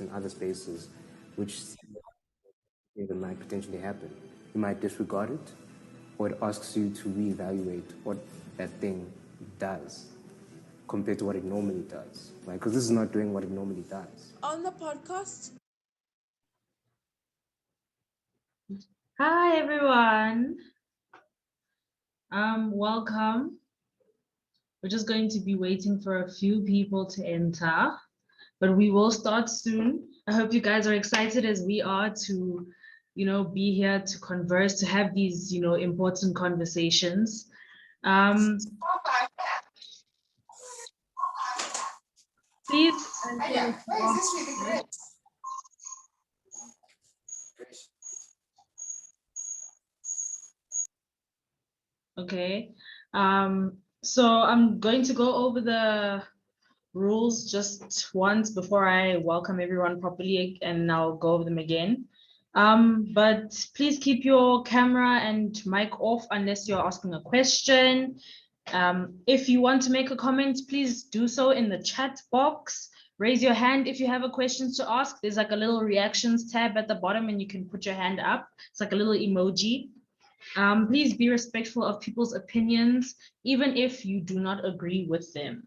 in other spaces, which that might potentially happen. You might disregard it, or it asks you to reevaluate what that thing does compared to what it normally does, right? Because this is not doing what it normally does. On the podcast. Hi everyone. Welcome. We're just going to be waiting for a few people to enter, but we will start soon. I hope you guys are excited as we are to, be here to converse, to have these, important conversations. Please. Okay. So I'm going to go over the rules just once before I welcome everyone properly, and I'll go over them again. But please keep your camera and mic off unless you're asking a question. If you want to make a comment, please do so in the chat box. Raise your hand if you have a question to ask. There's like a little reactions tab at the bottom and you can put your hand up. It's like a little emoji. Please be respectful of people's opinions, even if you do not agree with them.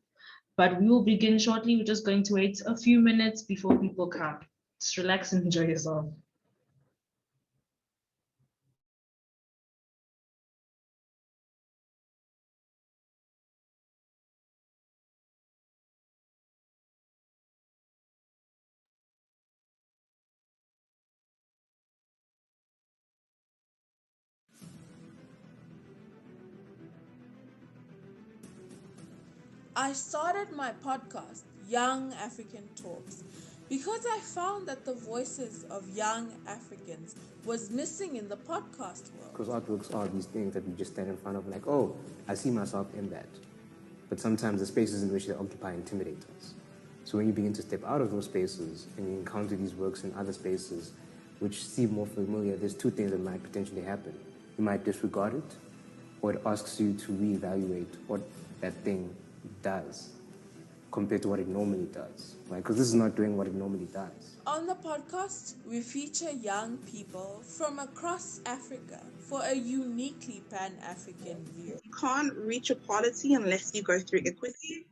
But we will begin shortly. We're just going to wait a few minutes before people come. Just relax and enjoy yourself. I started my podcast, Young African Talks, because I found that the voices of young Africans was missing in the podcast world. Because artworks are these things that we just stand in front of, like, oh, I see myself in that. But sometimes the spaces in which they occupy intimidate us. So when you begin to step out of those spaces and you encounter these works in other spaces which seem more familiar, there's two things that might potentially happen. You might disregard it, or it asks you to reevaluate what that thing does compared to what it normally does, right? Because this is not doing what it normally does. On the podcast, we feature young people from across Africa for a uniquely Pan-African view. You can't reach equality unless you go through equity.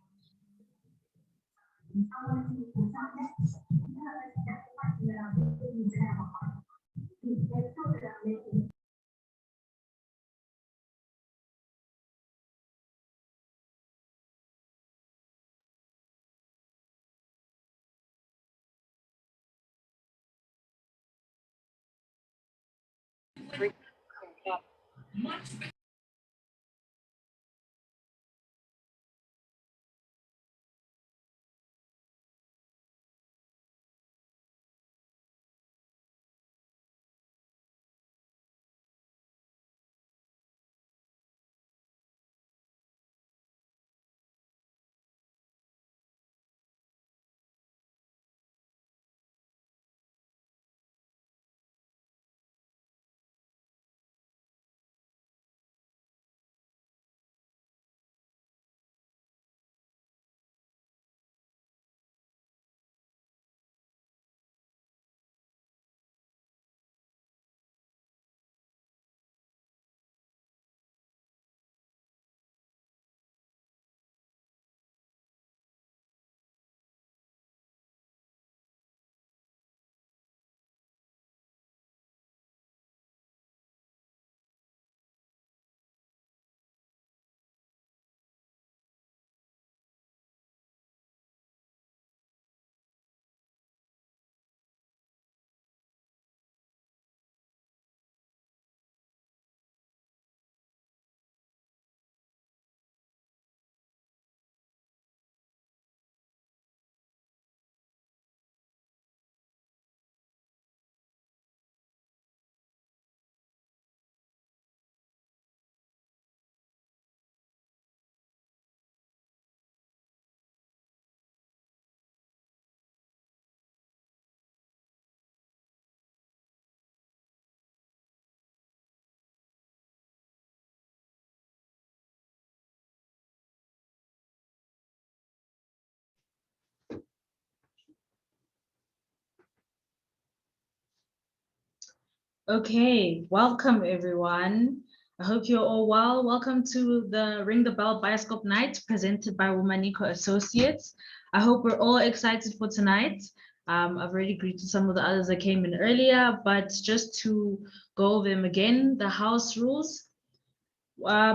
Okay, welcome everyone. I hope you're all well. Welcome to the Ring the Bell Biskop Night presented by WomaNiko Associates. I hope we're all excited for tonight. I've already greeted some of the others that came in earlier, but just to go over them again, the house rules.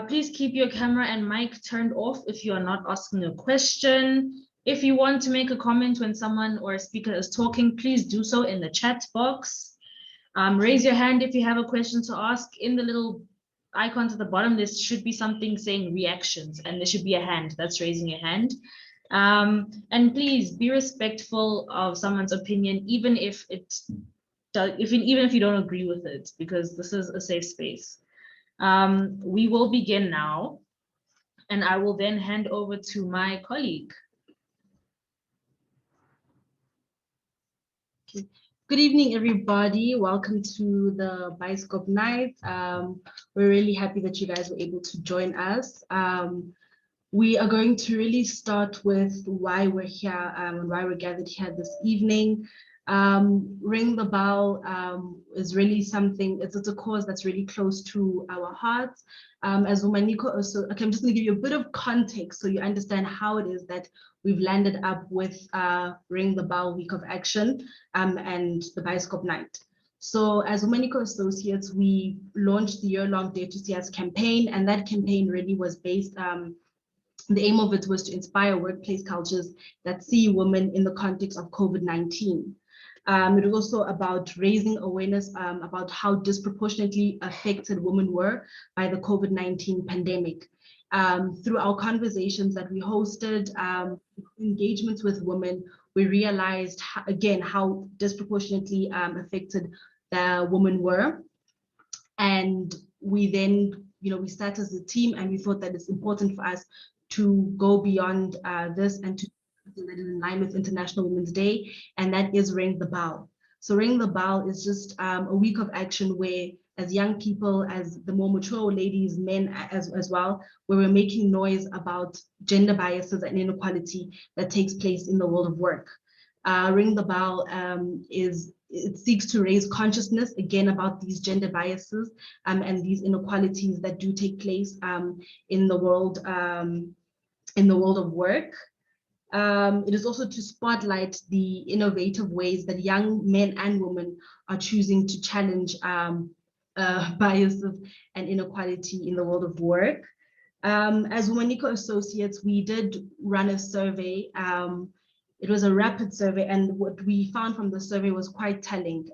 Please keep your camera and mic turned off if you are not asking a question. If you want to make a comment when someone or a speaker is talking, please do so in the chat box. Raise your hand if you have a question to ask. In the little icons at the bottom, there should be something saying reactions, and there should be a hand that's raising your hand. And please be respectful of someone's opinion, even if you don't agree with it, because this is a safe space. We will begin now, and I will then hand over to my colleague. Okay. Good evening, everybody. Welcome to the Biskop Night. We're really happy that you guys were able to join us. We are going to really start with why we're here and why we're gathered here this evening. Ring the Bell is really something, it's a cause that's really close to our hearts. As WomaNiko also, okay, I'm just gonna give you a bit of context so you understand how it is that we've landed up with Ring the Bell Week of Action and the Biskop Night. So as WomaNiko Associates, we launched the year-long Dare to See Us campaign, and that campaign really was based, the aim of it was to inspire workplace cultures that see women in the context of COVID-19. It was also about raising awareness about how disproportionately affected women were by the COVID-19 pandemic. Through our conversations that we hosted, engagements with women, we realized again how disproportionately affected the women were. And we then, we sat as a team and we thought that it's important for us to go beyond this and to that is in line with International Women's Day, and that is Ring the Bell. So Ring the Bell is just a week of action where, as young people, as the more mature ladies, men as well, where we're making noise about gender biases and inequality that takes place in the world of work. Ring the Bell it seeks to raise consciousness again about these gender biases and these inequalities that do take place in the world of work. It is also to spotlight the innovative ways that young men and women are choosing to challenge biases and inequality in the world of work. As WomaNiko Associates, we did run a survey. It was a rapid survey, and what we found from the survey was quite telling.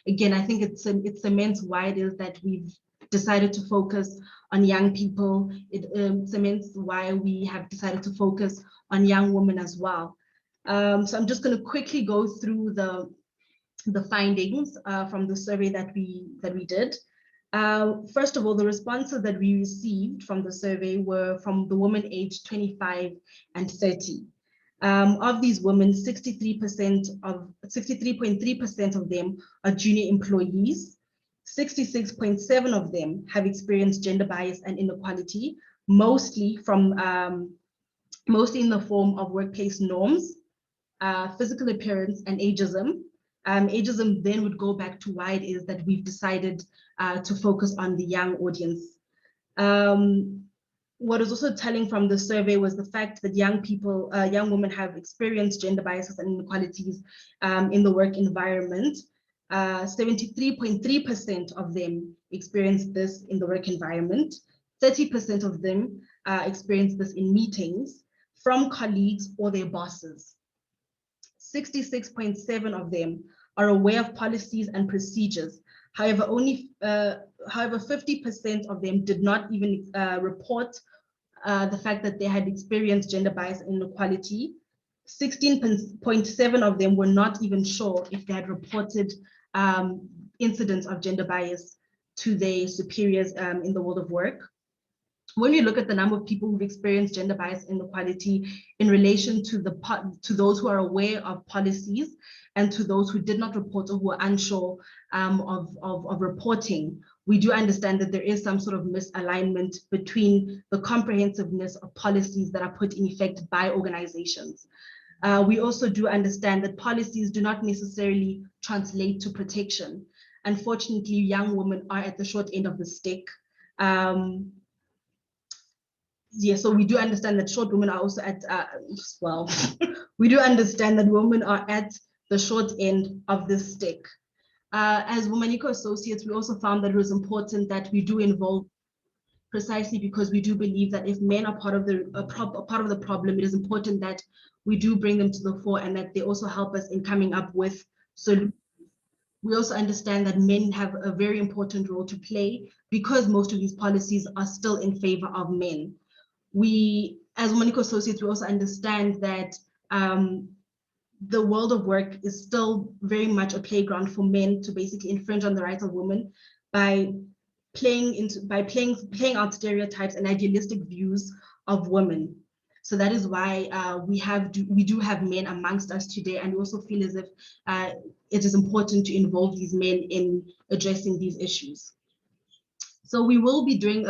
Again, I think it cements why it is that we've decided to focus on young people. It cements why we have decided to focus on young women as well. So I'm just going to quickly go through the findings from the survey that we did. First of all, the responses that we received from the survey were from the women aged 25 and 30. Of these women, 63.3% of them are junior employees. 66.7% of them have experienced gender bias and inequality, mostly in the form of workplace norms, physical appearance, and ageism. Ageism then would go back to why it is that we've decided to focus on the young audience. What is also telling from the survey was the fact that young women have experienced gender biases and inequalities in the work environment. 73.3% of them experienced this in the work environment. 30% of them experienced this in meetings from colleagues or their bosses. 66.7% of them are aware of policies and procedures. However, 50% of them did not even report the fact that they had experienced gender bias and inequality. 16.7% of them were not even sure if they had reported incidents of gender bias to their superiors in the world of work. When you look at the number of people who've experienced gender bias and inequality in relation to those who are aware of policies and to those who did not report or who are unsure of reporting, we do understand that there is some sort of misalignment between the comprehensiveness of policies that are put in effect by organizations. We also do understand that policies do not necessarily translate to protection. unfortunately, young women are at the short end of the stick. Yeah, so we do understand that short women are also at, well, we do understand that women are at the short end of the stick. As WomaNiko Associates, we also found that it was important that we do involve, precisely because we do believe that if men are part of the problem, it is important that we do bring them to the fore and that they also help us in coming up with solutions. We also understand that men have a very important role to play because most of these policies are still in favor of men. We, as WomaNiko Associates, we also understand that the world of work is still very much a playground for men to basically infringe on the rights of women by playing out stereotypes and idealistic views of women. So that is why we do have men amongst us today, and we also feel as if it is important to involve these men in addressing these issues. So we will be doing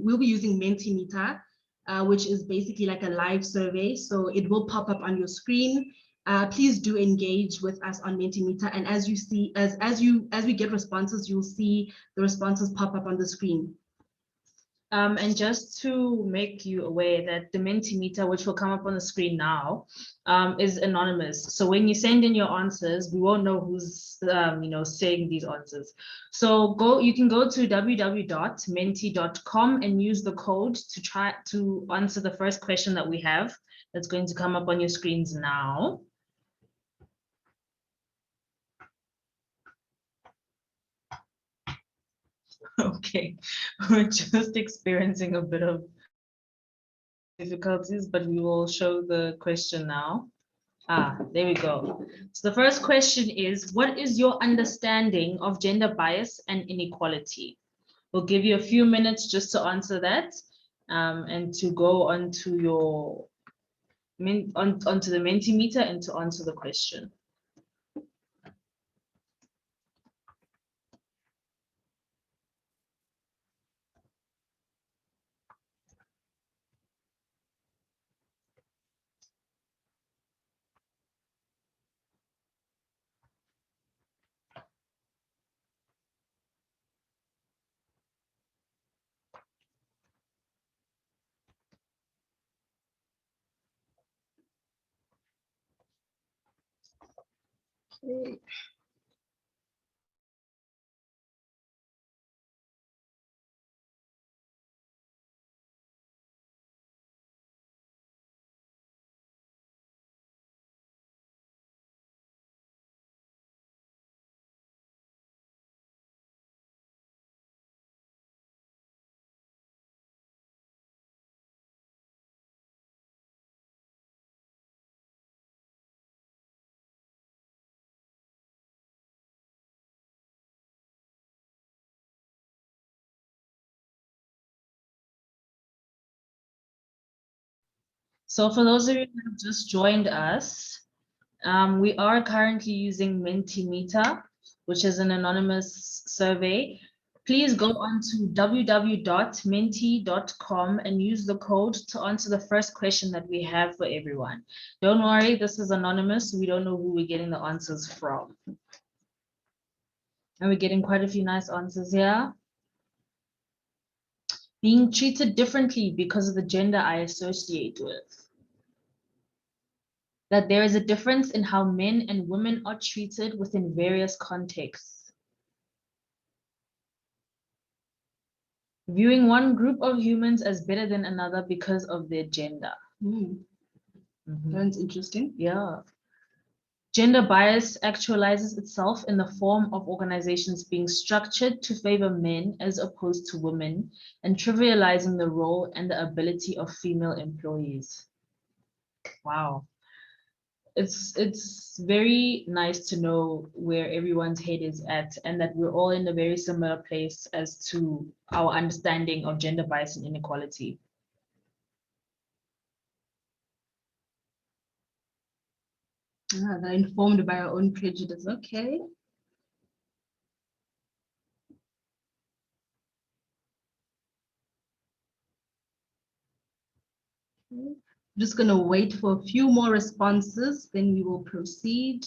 we'll be using Mentimeter, which is basically like a live survey. So it will pop up on your screen. Please do engage with us on Mentimeter, and as you see, as we get responses, you'll see the responses pop up on the screen. And just to make you aware that the Mentimeter, which will come up on the screen now, is anonymous. So when you send in your answers, we won't know who's saying these answers. So you can go to www.menti.com and use the code to try to answer the first question that we have. That's going to come up on your screens now. Okay, we're just experiencing a bit of difficulties, but we will show the question now. There we go. So the first question is, what is your understanding of gender bias and inequality? We'll give you a few minutes just to answer that and to go onto your onto the Mentimeter and to answer the question. Okay. So for those of you who have just joined us, we are currently using Mentimeter, which is an anonymous survey. Please go on to www.menti.com and use the code to answer the first question that we have for everyone. Don't worry, this is anonymous. We don't know who we're getting the answers from. And we're getting quite a few nice answers here. Being treated differently because of the gender I associate with. That there is a difference in how men and women are treated within various contexts. Viewing one group of humans as better than another because of their gender. That's interesting. Yeah. Gender bias actualizes itself in the form of organizations being structured to favor men as opposed to women and trivializing the role and the ability of female employees. Wow. It's very nice to know where everyone's head is at and that we're all in a very similar place as to our understanding of gender bias and inequality. They're informed by our own prejudice. Okay. I'm just going to wait for a few more responses, then we will proceed.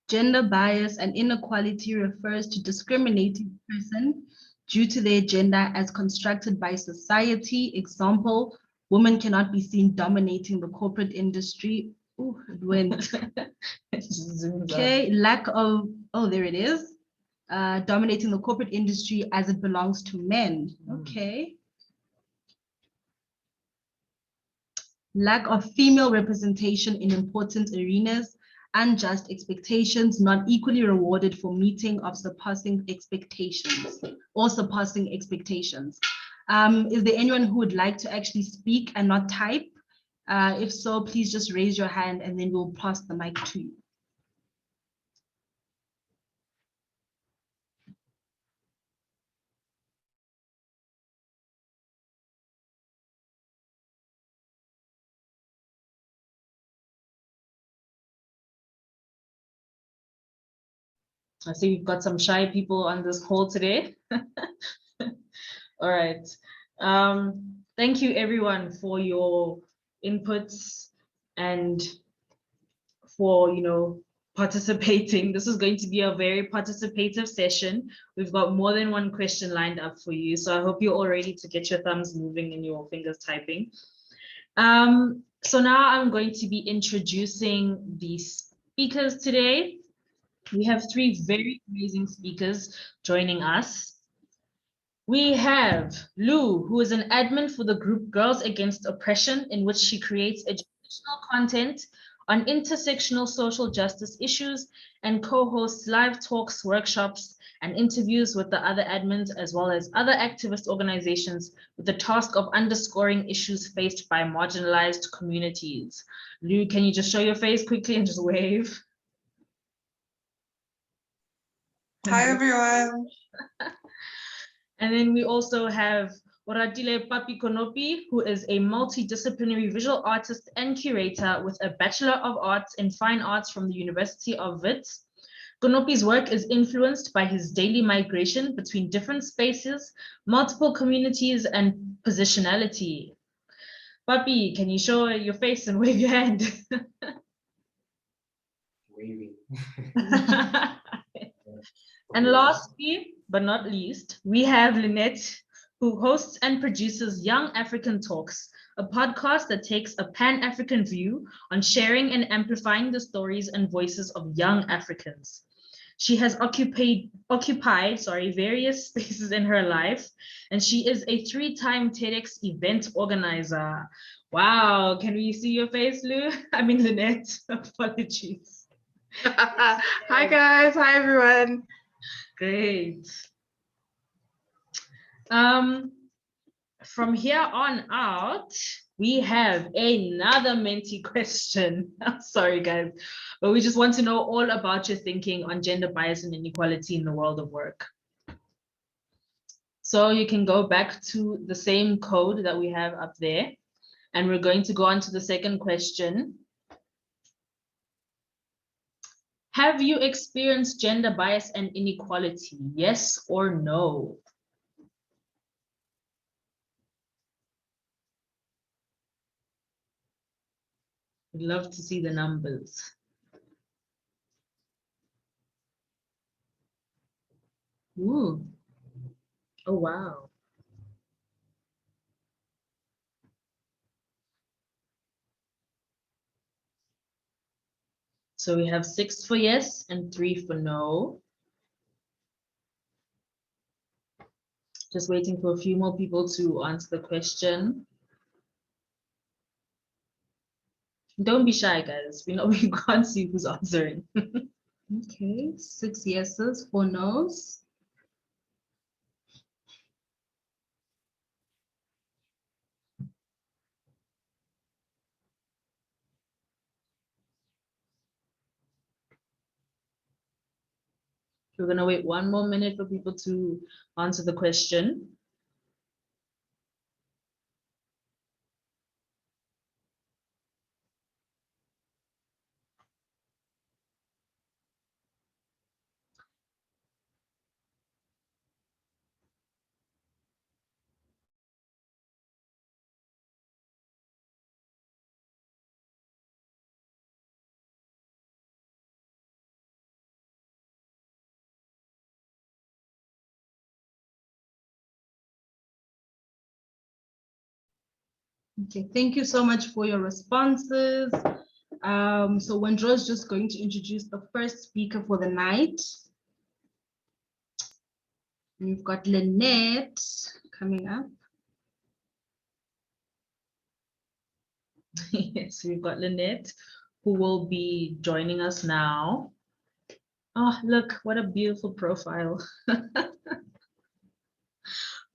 Gender bias and inequality refers to discriminating a person due to their gender as constructed by society. Example, women cannot be seen dominating the corporate industry. Ooh, it went. Okay, lack of, oh, there it is. Dominating the corporate industry as it belongs to men. Okay. Lack of female representation in important arenas, unjust expectations, not equally rewarded for meeting of surpassing expectations or surpassing expectations. Is there anyone who would like to actually speak and not type? If so, please just raise your hand and then we'll pass the mic to you. I see we've got some shy people on this call today. All right. Thank you everyone for your inputs and for, participating. This is going to be a very participative session. We've got more than one question lined up for you. So I hope you're all ready to get your thumbs moving and your fingers typing. So now I'm going to be introducing the speakers today. We have three very amazing speakers joining us. We have Lou, who is an admin for the group Girls Against Oppression, in which she creates educational content on intersectional social justice issues and co-hosts live talks, workshops, and interviews with the other admins, as well as other activist organizations with the task of underscoring issues faced by marginalized communities. Lou, can you just show your face quickly and just wave? Hi, everyone. And then we also have Oratile Papi Konopi, who is a multidisciplinary visual artist and curator with a Bachelor of Arts in Fine Arts from the University of Wits. Konopi's work is influenced by his daily migration between different spaces, multiple communities, and positionality. Papi, can you show your face and wave your hand? Waving. And lastly, but not least, we have Lynette, who hosts and produces Young African Talks, a podcast that takes a Pan-African view on sharing and amplifying the stories and voices of young Africans. She has occupied various spaces in her life, and she is a 3-time TEDx event organizer. Wow, can we see your face, Lou? I mean, Lynette, apologies. Hi, guys. Hi, everyone. Great. From here on out, we have another Menti question. Sorry, guys, but we just want to know all about your thinking on gender bias and inequality in the world of work. So you can go back to the same code that we have up there, and we're going to go on to the second question. Have you experienced gender bias and inequality? Yes or no? We'd love to see the numbers. Ooh. Oh, wow. So we have 6 for yes and 3 for no. Just waiting for a few more people to answer the question. Don't be shy, guys. We know we can't see who's answering. Okay, 6 yeses, 4 nos. We're gonna wait 1 more minute for people to answer the question. Okay, thank you so much for your responses. So Wendro is just going to introduce the first speaker for the night. We've got Lynette coming up. Yes, we've got Lynette, who will be joining us now. Oh, look, what a beautiful profile.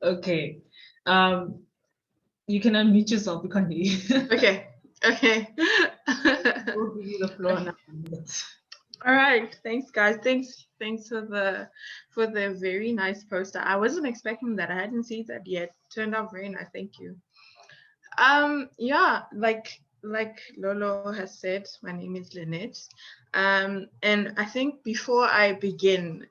Okay. You can unmute yourself, we can't hear you. Okay. We'll give you the floor now. All right. Thanks, guys. Thanks for the very nice poster. I wasn't expecting that. I hadn't seen that yet. Turned out very nice. Thank you. Yeah, like Lolo has said, my name is Lynette. And I think before I begin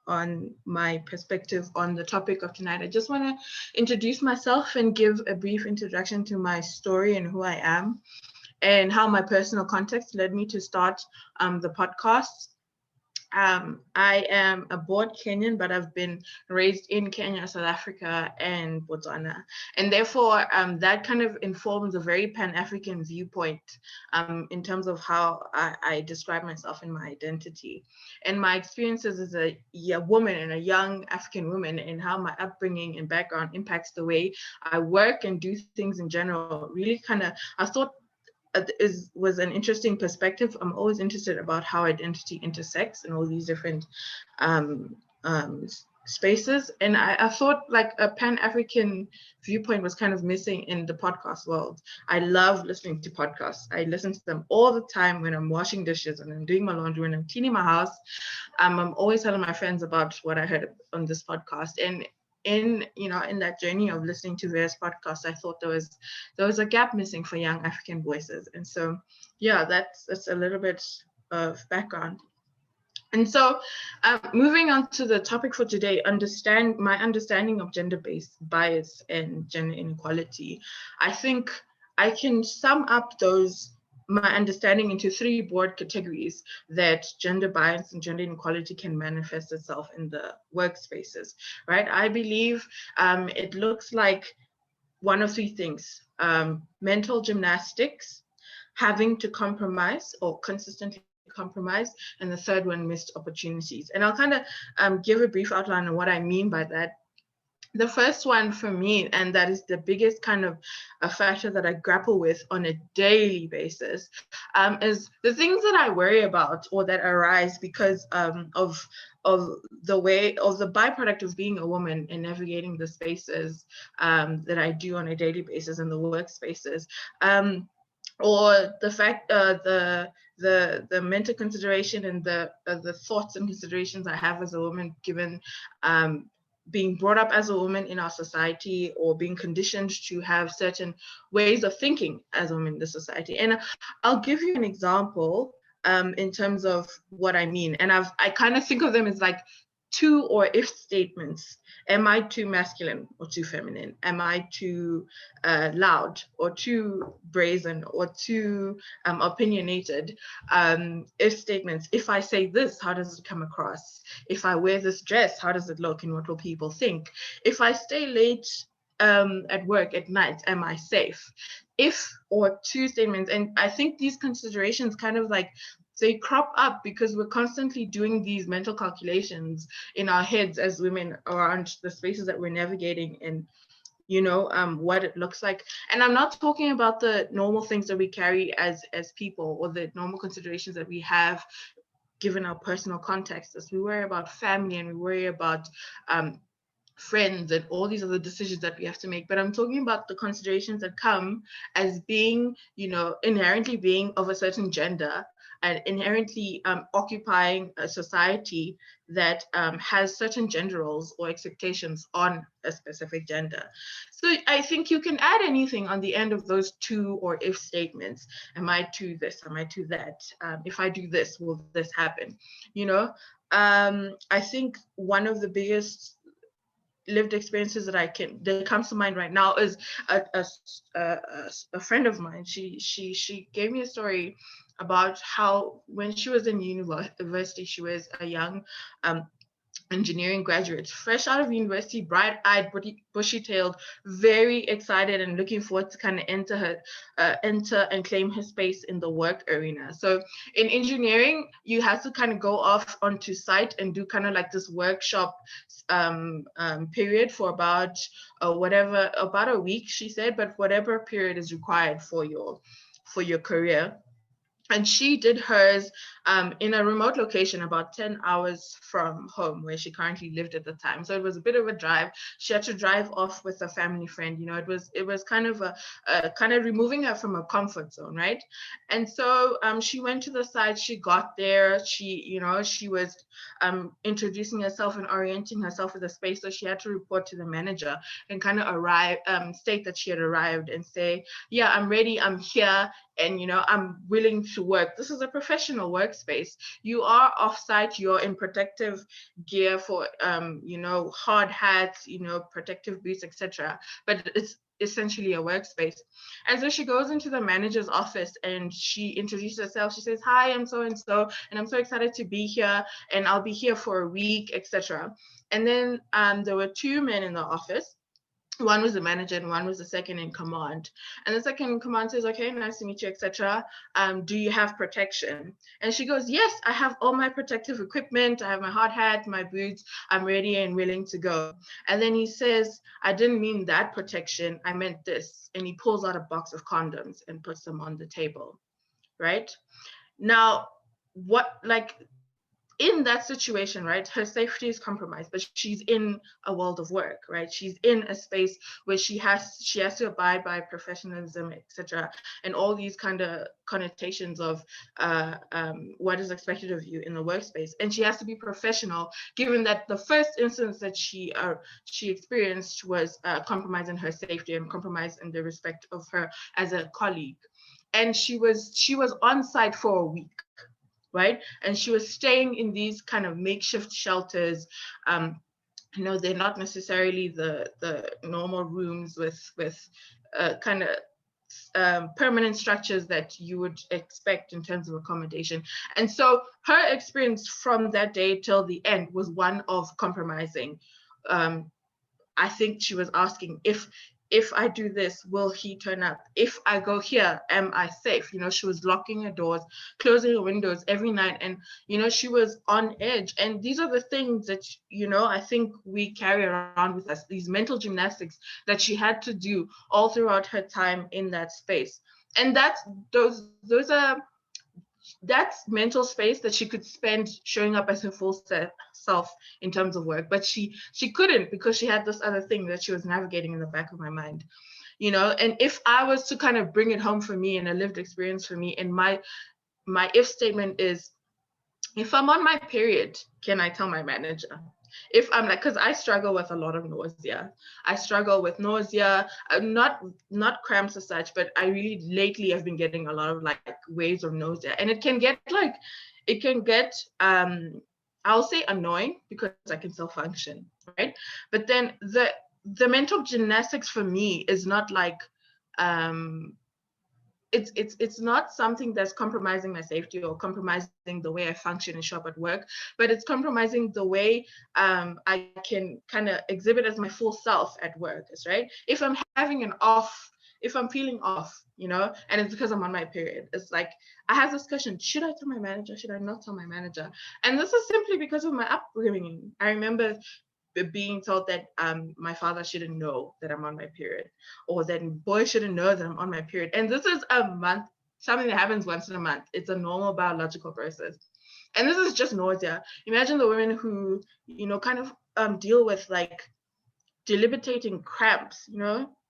on my perspective on the topic of tonight, I just want to introduce myself and give a brief introduction to my story and who I am, and how my personal context led me to start the podcast. I am a born Kenyan, but I've been raised in Kenya, South Africa, and Botswana. And therefore, that kind of informs a very Pan-African viewpoint in terms of how I describe myself in my identity. And my experiences as a woman and a young African woman, and how my upbringing and background impacts the way I work and do things in general, really kind of, I thought was an interesting perspective. I'm always interested about how identity intersects in all these different spaces. And I thought like a Pan-African viewpoint was kind of missing in the podcast world. I love listening to podcasts. I listen to them all the time when I'm washing dishes and I'm doing my laundry, when I'm cleaning my house. I'm always telling my friends about what I heard on this podcast. And in that journey of listening to various podcasts, I thought there was a gap missing for young African voices. And so yeah, that's a little bit of background. And so moving on to the topic for today, my understanding of gender-based bias and gender inequality. I think I can sum up my understanding into three broad categories that gender bias and gender inequality can manifest itself in the workspaces, right? I believe it looks like one of three things: mental gymnastics, having to compromise or consistently compromise, and the third one, missed opportunities. And I'll kind of give a brief outline on what I mean by that. The first one for me, and that is the biggest kind of a factor that I grapple with on a daily basis, is the things that I worry about or that arise because of the way, of the byproduct of being a woman and navigating the spaces that I do on a daily basis in the workspaces, or the fact, the mental consideration and the thoughts and considerations I have as a woman, given being brought up as a woman in our society, or being conditioned to have certain ways of thinking as a woman in the society. And I'll give you an example in terms of what I mean. And I kind of think of them as like to or if statements. Am I too masculine or too feminine? Am I too loud or too brazen or too opinionated? If statements: if I say this, how does it come across? If I wear this dress, how does it look and what will people think? If I stay late at work at night, am I safe? If or two statements. And I think these considerations kind of like, they crop up because we're constantly doing these mental calculations in our heads as women around the spaces that we're navigating and, what it looks like. And I'm not talking about the normal things that we carry as people, or the normal considerations that we have given our personal context, as we worry about family and we worry about friends and all these other decisions that we have to make. But I'm talking about the considerations that come as being, inherently being of a certain gender, and inherently occupying a society that has certain gender roles or expectations on a specific gender. So I think you can add anything on the end of those to or if statements. Am I to this? Am I to that? If I do this, will this happen? I think one of the biggest lived experiences that comes to mind right now is a friend of mine. She gave me a story about how when she was in university, she was a young engineering graduate, fresh out of university, bright-eyed, bushy-tailed, very excited and looking forward to kind of enter and claim her space in the work arena. So in engineering, you have to kind of go off onto site and do kind of like this workshop period for about about a week, she said, but whatever period is required for your career. And she did hers in a remote location about 10 hours from home where she currently lived at the time. So it was a bit of a drive. She had to drive off with a family friend. You know, it was kind of kind of removing her from her comfort zone, right? And so she went to the site. She got there. She was introducing herself and orienting herself with the space. So she had to report to the manager and kind of state that she had arrived and say, yeah, I'm ready. I'm here. And, I'm willing to work. This is a professional workspace. You are off-site, you're in protective gear for, hard hats, protective boots, etc. But it's essentially a workspace. And so she goes into the manager's office and she introduces herself. She says, hi, I'm so-and-so, and I'm so excited to be here, and I'll be here for a week, etc. And then there were two men in the office. One was the manager and one was the second in command. And the second in command says, okay, nice to meet you, etc. Do you have protection? And she goes, yes, I have all my protective equipment. I have my hard hat, my boots. I'm ready and willing to go. And then he says, I didn't mean that protection. I meant this. And he pulls out a box of condoms and puts them on the table, right? Now, in that situation, right, her safety is compromised, but she's in a world of work, right? She's in a space where she has to abide by professionalism, etc., and all these kind of connotations of what is expected of you in the workspace. And she has to be professional, given that the first instance that she experienced was compromising her safety and compromise in the respect of her as a colleague. And she was on site for a week, right? And she was staying in these kind of makeshift shelters. They're not necessarily the normal rooms with kind of permanent structures that you would expect in terms of accommodation. And so her experience from that day till the end was one of compromising. I think she was asking, if I do this, will he turn up? If I go here, am I safe? She was locking her doors, closing her windows every night. And, she was on edge. And these are the things that, I think we carry around with us, these mental gymnastics that she had to do all throughout her time in that space. And that's mental space that she could spend showing up as her full self in terms of work, but she couldn't, because she had this other thing that she was navigating in the back of my mind, and if I was to kind of bring it home for me and a lived experience for me, and my if statement is, if I'm on my period, can I tell my manager? If I'm because I struggle with a lot of nausea. I struggle with nausea, not cramps as such, but I really lately have been getting a lot of waves of nausea, and it can get I'll say annoying, because I can still function, right? But then the mental gymnastics for me is not it's not something that's compromising my safety or compromising the way I function and show up at work, but it's compromising the way I can kind of exhibit as my full self at work, right? If I'm feeling off, and it's because I'm on my period, it's I have this question, should I tell my manager? Should I not tell my manager? And this is simply because of my upbringing. I remember being told that my father shouldn't know that I'm on my period, or that boys shouldn't know that I'm on my period. And this is something that happens once in a month. It's a normal biological process. And this is just nausea. Imagine the women who, kind of deal with debilitating cramps.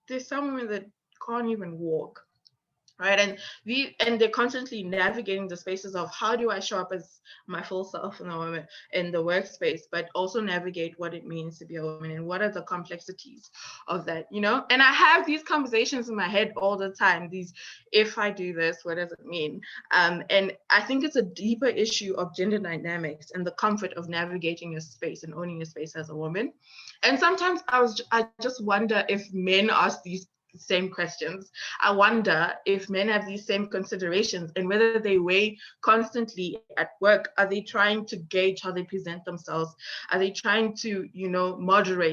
There's some women that can't even walk, right? And they're constantly navigating the spaces of, how do I show up as my full self in the workspace, but also navigate what it means to be a woman, and what are the complexities of that, And I have these conversations in my head all the time. If I do this, what does it mean? And I think it's a deeper issue of gender dynamics and the comfort of navigating your space and owning your space as a woman. And sometimes I just wonder if men ask these same questions. I wonder if men have these same considerations and whether they weigh constantly at work. Are they trying to gauge how they present themselves? Are they trying to,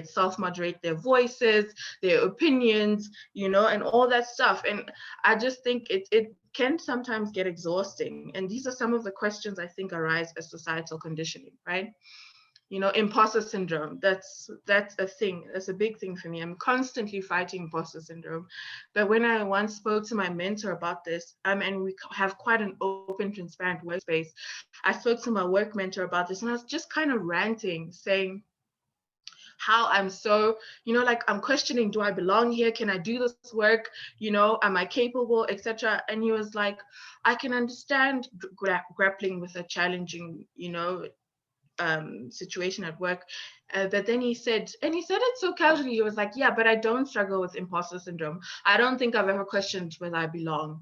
self-moderate their voices, their opinions, and all that stuff? And I just think it can sometimes get exhausting. And these are some of the questions I think arise as societal conditioning, right? Imposter syndrome, that's a thing. That's a big thing for me. I'm constantly fighting imposter syndrome. But when I once spoke to my mentor about this, and we have quite an open, transparent workspace, I spoke to my work mentor about this, and I was just kind of ranting, saying how I'm so, I'm questioning, do I belong here? Can I do this work? Am I capable, etc.? And he was like, I can understand grappling with a challenging, situation at work, but then he said it so casually. He was like, yeah, but I don't struggle with imposter syndrome. I don't think I've ever questioned whether I belong.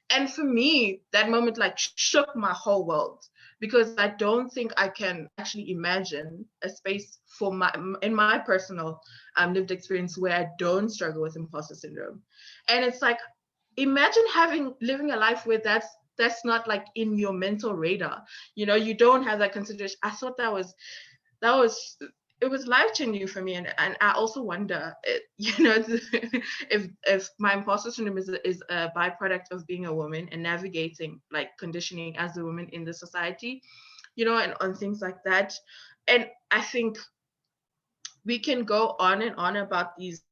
And for me, that moment shook my whole world, because I don't think I can actually imagine a space in my personal lived experience where I don't struggle with imposter syndrome. And it's like, imagine living a life where that's not in your mental radar. You don't have that consideration. I thought it was life-changing for me. And I also wonder, if my imposter syndrome is a byproduct of being a woman and navigating conditioning as a woman in the society, and on things like that. And I think we can go on and on about these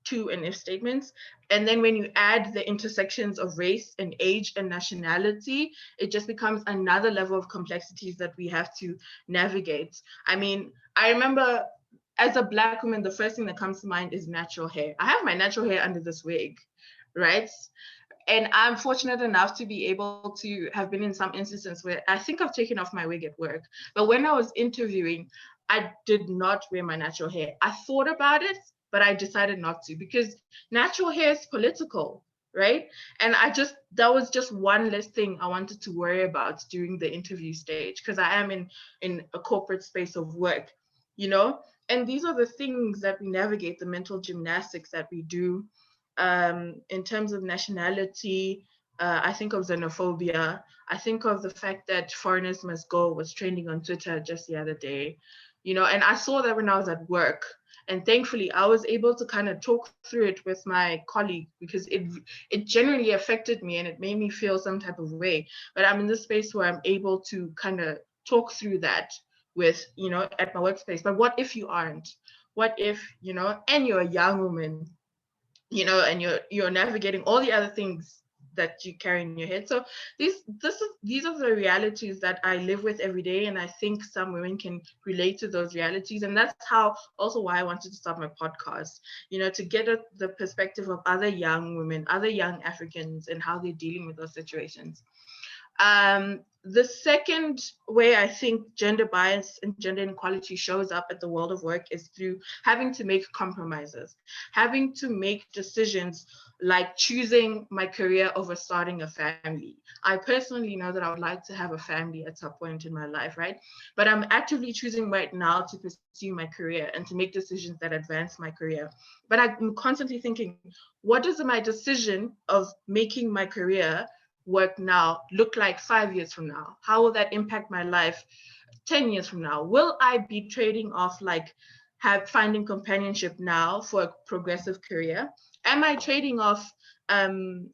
to and if statements. And then when you add the intersections of race and age and nationality, it just becomes another level of complexities that we have to navigate. I mean, I remember as a Black woman, the first thing that comes to mind is natural hair. I have my natural hair under this wig, right? And I'm fortunate enough to be able to have been in some instances where I think I've taken off my wig at work. But when I was interviewing, I did not wear my natural hair. I thought about it, but I decided not to, because natural hair is political, right? And that was just one less thing I wanted to worry about during the interview stage, because I am in a corporate space of work, And these are the things that we navigate, the mental gymnastics that we do. In terms of nationality, I think of xenophobia. I think of the fact that foreigners must go was trending on Twitter just the other day, and I saw that when I was at work. And thankfully, I was able to kind of talk through it with my colleague, because it generally affected me and it made me feel some type of way. But I'm in this space where I'm able to kind of talk through that with, at my workspace. But what if you aren't? What if, and you're a young woman, and you're navigating all the other things that you carry in your head. So these are the realities that I live with every day, and I think some women can relate to those realities. And that's also why I wanted to start my podcast, to get the perspective of other young women, other young Africans, and how they're dealing with those situations. The second way I think gender bias and gender inequality shows up at the world of work is through having to make compromises, having to make decisions like choosing my career over starting a family. I personally know that I would like to have a family at some point in my life, right? But I'm actively choosing right now to pursue my career and to make decisions that advance my career. But I'm constantly thinking, what does my decision of making my career work now look like 5 years from now? How will that impact my life 10 years from now? Will I be trading off finding companionship now for a progressive career? Am I trading off having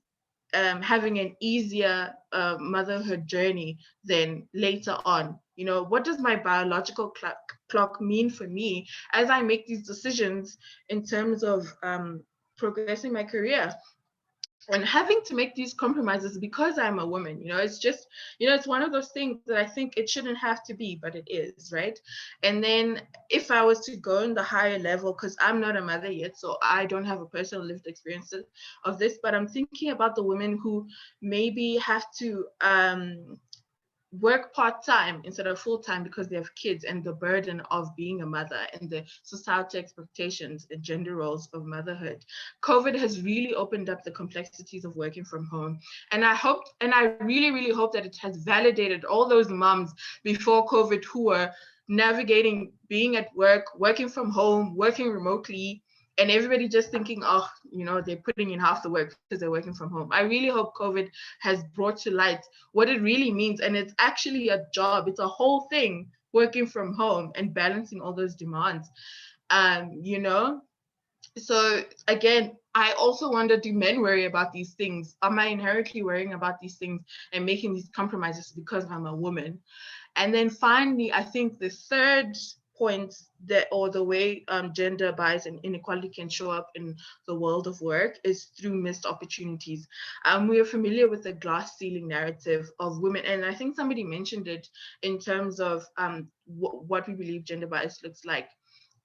an easier motherhood journey than later on? What does my biological clock mean for me as I make these decisions in terms of progressing my career? And having to make these compromises because I'm a woman, it's just, it's one of those things that I think it shouldn't have to be, but it is, right? And then if I was to go in the higher level, because I'm not a mother yet, so I don't have a personal lived experience of this, but I'm thinking about the women who maybe have to work part-time instead of full-time because they have kids, and the burden of being a mother and the societal expectations and gender roles of motherhood. COVID has really opened up the complexities of working from home. And I really, really hope that it has validated all those moms before COVID who were navigating being at work, working from home, working remotely, and everybody just thinking, oh, they're putting in half the work because they're working from home. I really hope COVID has brought to light what it really means. And it's actually a job. It's a whole thing, working from home and balancing all those demands. So again, I also wonder, do men worry about these things? Am I inherently worrying about these things and making these compromises because I'm a woman? And then finally, I think the third point or the way gender bias and inequality can show up in the world of work is through missed opportunities. We are familiar with the glass ceiling narrative of women, and I think somebody mentioned it in terms of what we believe gender bias looks like.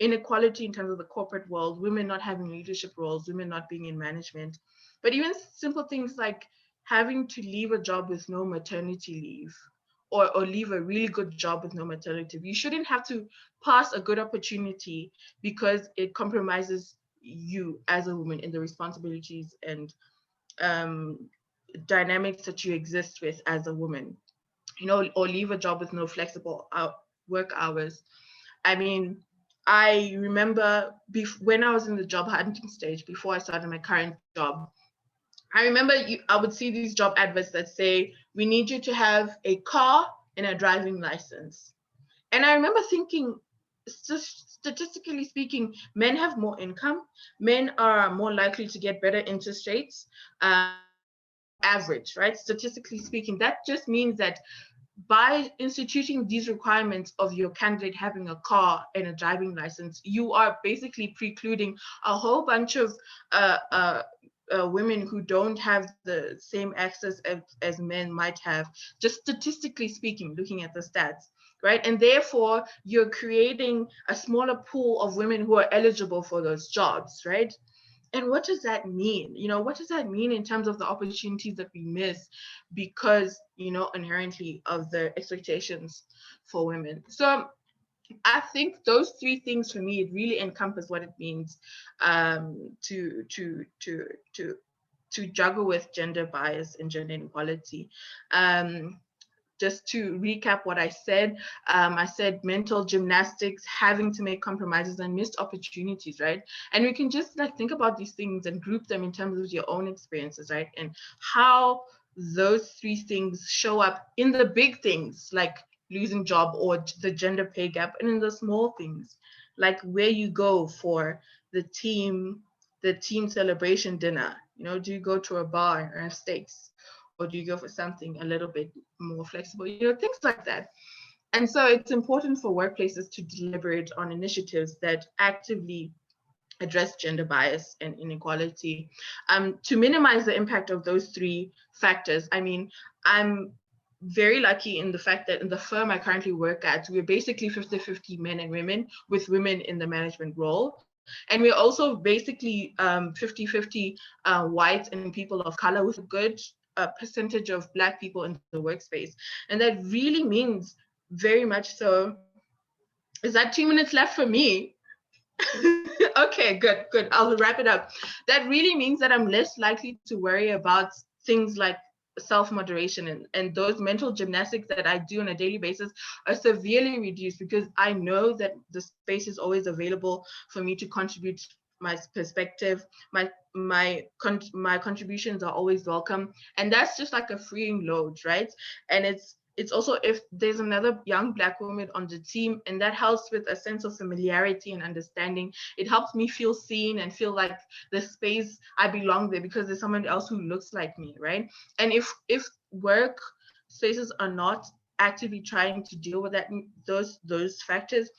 Inequality in terms of the corporate world, women not having leadership roles, women not being in management, but even simple things like having to leave a job with no maternity leave, or leave a really good job with no maternity leave. You shouldn't have to pass a good opportunity because it compromises you as a woman in the responsibilities and dynamics that you exist with as a woman, or leave a job with no flexible work hours. I mean, I remember when I was in the job hunting stage, before I started my current job, I remember I would see these job adverts that say, we need you to have a car and a driving license. And I remember thinking, statistically speaking, men have more income, men are more likely to get better interest rates, average, right? Statistically speaking, that just means that by instituting these requirements of your candidate having a car and a driving license, you are basically precluding a whole bunch of women who don't have the same access as men might have, just statistically speaking, looking at the stats, right? And therefore, you're creating a smaller pool of women who are eligible for those jobs, right? And what does that mean? What does that mean in terms of the opportunities that we miss because, inherently of the expectations for women? So I think those three things for me, it really encompass what it means to juggle with gender bias and gender inequality. Just to recap what I said mental gymnastics, having to make compromises, and missed opportunities, right? And we can just think about these things and group them in terms of your own experiences, right? And how those three things show up in the big things like losing job or the gender pay gap, and in the small things like where you go for the team celebration dinner. Do you go to a bar and have steaks, or do you go for something a little bit more flexible, things like that. And so it's important for workplaces to deliberate on initiatives that actively address gender bias and inequality, to minimize the impact of those three factors. I mean, I'm very lucky in the fact that in the firm I currently work at, we're basically 50-50 men and women, with women in the management role. And we're also basically 50-50 white and people of color, with a good percentage of Black people in the workspace. And that really means very much so. Is that 2 minutes left for me? Okay, good. I'll wrap it up. That really means that I'm less likely to worry about things like self-moderation, and those mental gymnastics that I do on a daily basis are severely reduced, because I know that the space is always available for me to contribute my perspective. My contributions are always welcome, and that's just like a freeing load, right? And it's also, if there's another young Black woman on the team, and that helps with a sense of familiarity and understanding. It helps me feel seen and feel like the space, I belong there because there's someone else who looks like me, right? And if work spaces are not actively trying to deal with those factors,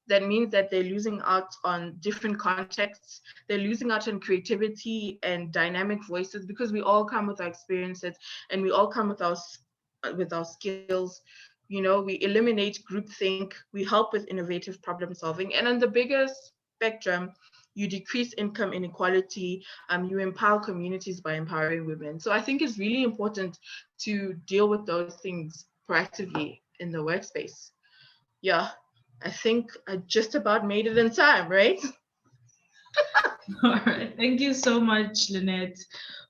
that means that they're losing out on different contexts. They're losing out on creativity and dynamic voices, because we all come with our experiences and we all come with our skills. We eliminate groupthink, we help with innovative problem solving, and on the bigger spectrum, you decrease income inequality, you empower communities by empowering women. So I think it's really important to deal with those things proactively in the workspace. Yeah, I think I just about made it in time, right? All right, thank you so much, Lynette.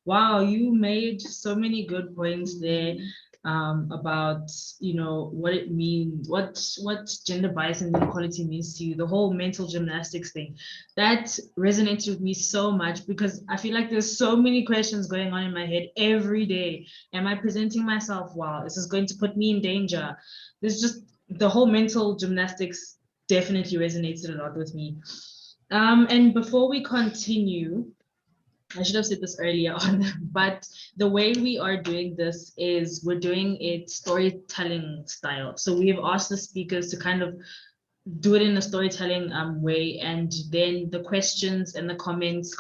Wow, you made so many good points there. about, you know, what it means, what gender bias and inequality means to you, the whole mental gymnastics thing. That resonates with me so much because I feel like there's so many questions going on in my head every day. Am I presenting myself well? Is this going to put me in danger? There's just the whole mental gymnastics definitely resonated a lot with me. And before we continue, I should have said this earlier on, but the way we are doing this is we're doing it storytelling style. So we have asked the speakers to kind of do it in a storytelling way, and then the questions and the comments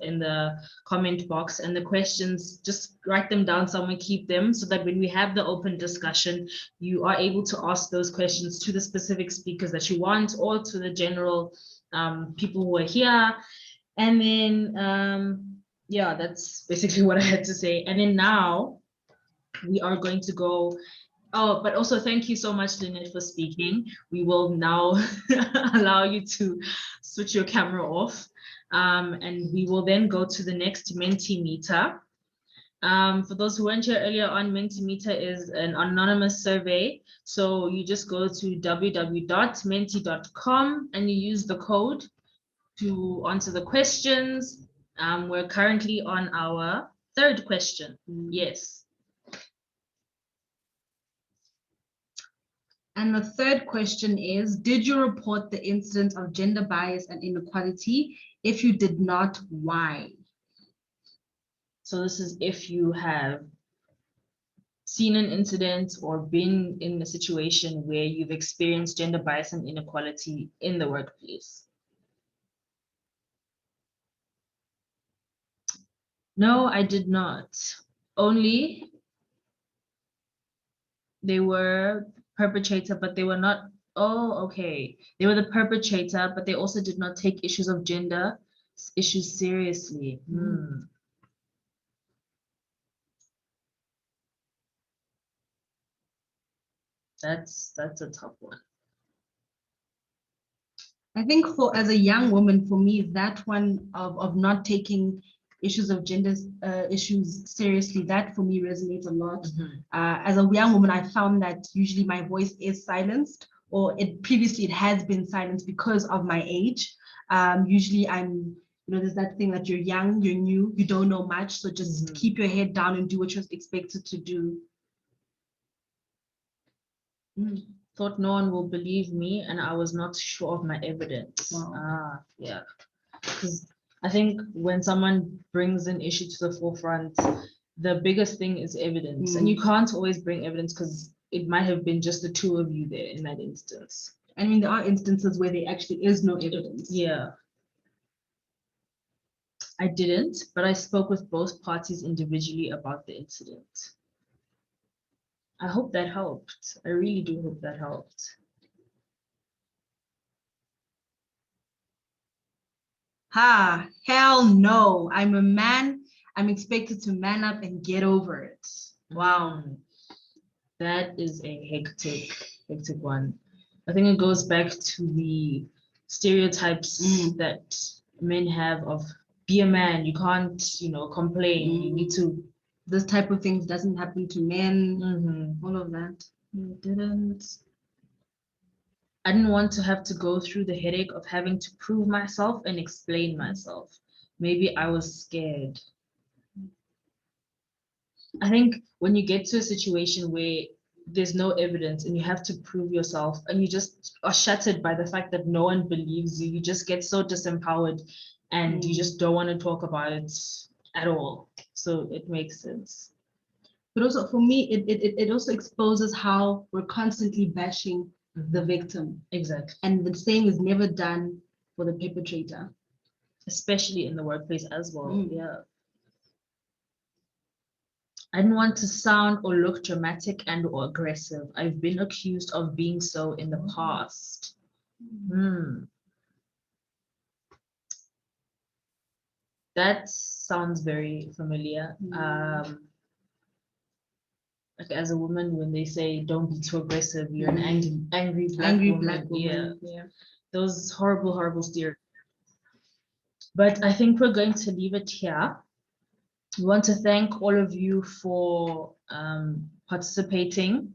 in the comment box, and the questions, just write them down somewhere, keep them, so that when we have the open discussion, you are able to ask those questions to the specific speakers that you want, or to the general people who are here. And then, yeah, that's basically what I had to say. And then now we are going to go. Oh, but also thank you so much, Lynette, for speaking. We will now allow you to switch your camera off. And we will then go to the next Mentimeter. For those who weren't here earlier on, Mentimeter is an anonymous survey. So you just go to www.menti.com and you use the code to answer the questions. We're currently on our third question. Yes. And the third question is, did you report the incident of gender bias and inequality? If you did not, why? So this is if you have seen an incident or been in a situation where you've experienced gender bias and inequality in the workplace. No, I did not. Only they were perpetrator, but they were not, oh, okay. They were the perpetrator, but they also did not take issues of gender issues seriously. That's a tough one. I think as a young woman, for me, that one of not taking issues of gender issues seriously, that for me resonates a lot. As a young woman, I found that usually my voice is silenced, or previously it has been silenced because of my age. Usually there's that thing that you're young, you're new, you don't know much, so just keep your head down and do what you're expected to do. Thought no one will believe me, and I was not sure of my evidence. Wow. Yeah, because I think when someone brings an issue to the forefront, the biggest thing is evidence, and you can't always bring evidence because it might have been just the two of you there in that instance. I mean, there are instances where there actually is no evidence. Yeah. I didn't, but I spoke with both parties individually about the incident. I hope that helped. I really do hope that helped. Hell no. I'm a man. I'm expected to man up and get over it. Wow. That is a hectic one. I think it goes back to the stereotypes that men have of be a man, you can't, complain, you need to. This type of things doesn't happen to men, all of that. I didn't want to have to go through the headache of having to prove myself and explain myself. Maybe I was scared. I think when you get to a situation where there's no evidence and you have to prove yourself and you just are shattered by the fact that no one believes you, you just get so disempowered and you just don't want to talk about it at all. So it makes sense. But also for me, it also exposes how we're constantly bashing the victim. Exactly. And the same is never done for the perpetrator. Especially in the workplace as well. Yeah. I didn't want to sound or look dramatic and or aggressive. I've been accused of being so in the past. That sounds very familiar. Like as a woman, when they say don't be too aggressive, you're an angry black woman. Yeah. Those horrible stereotypes. But I think we're going to leave it here. We want to thank all of you for participating.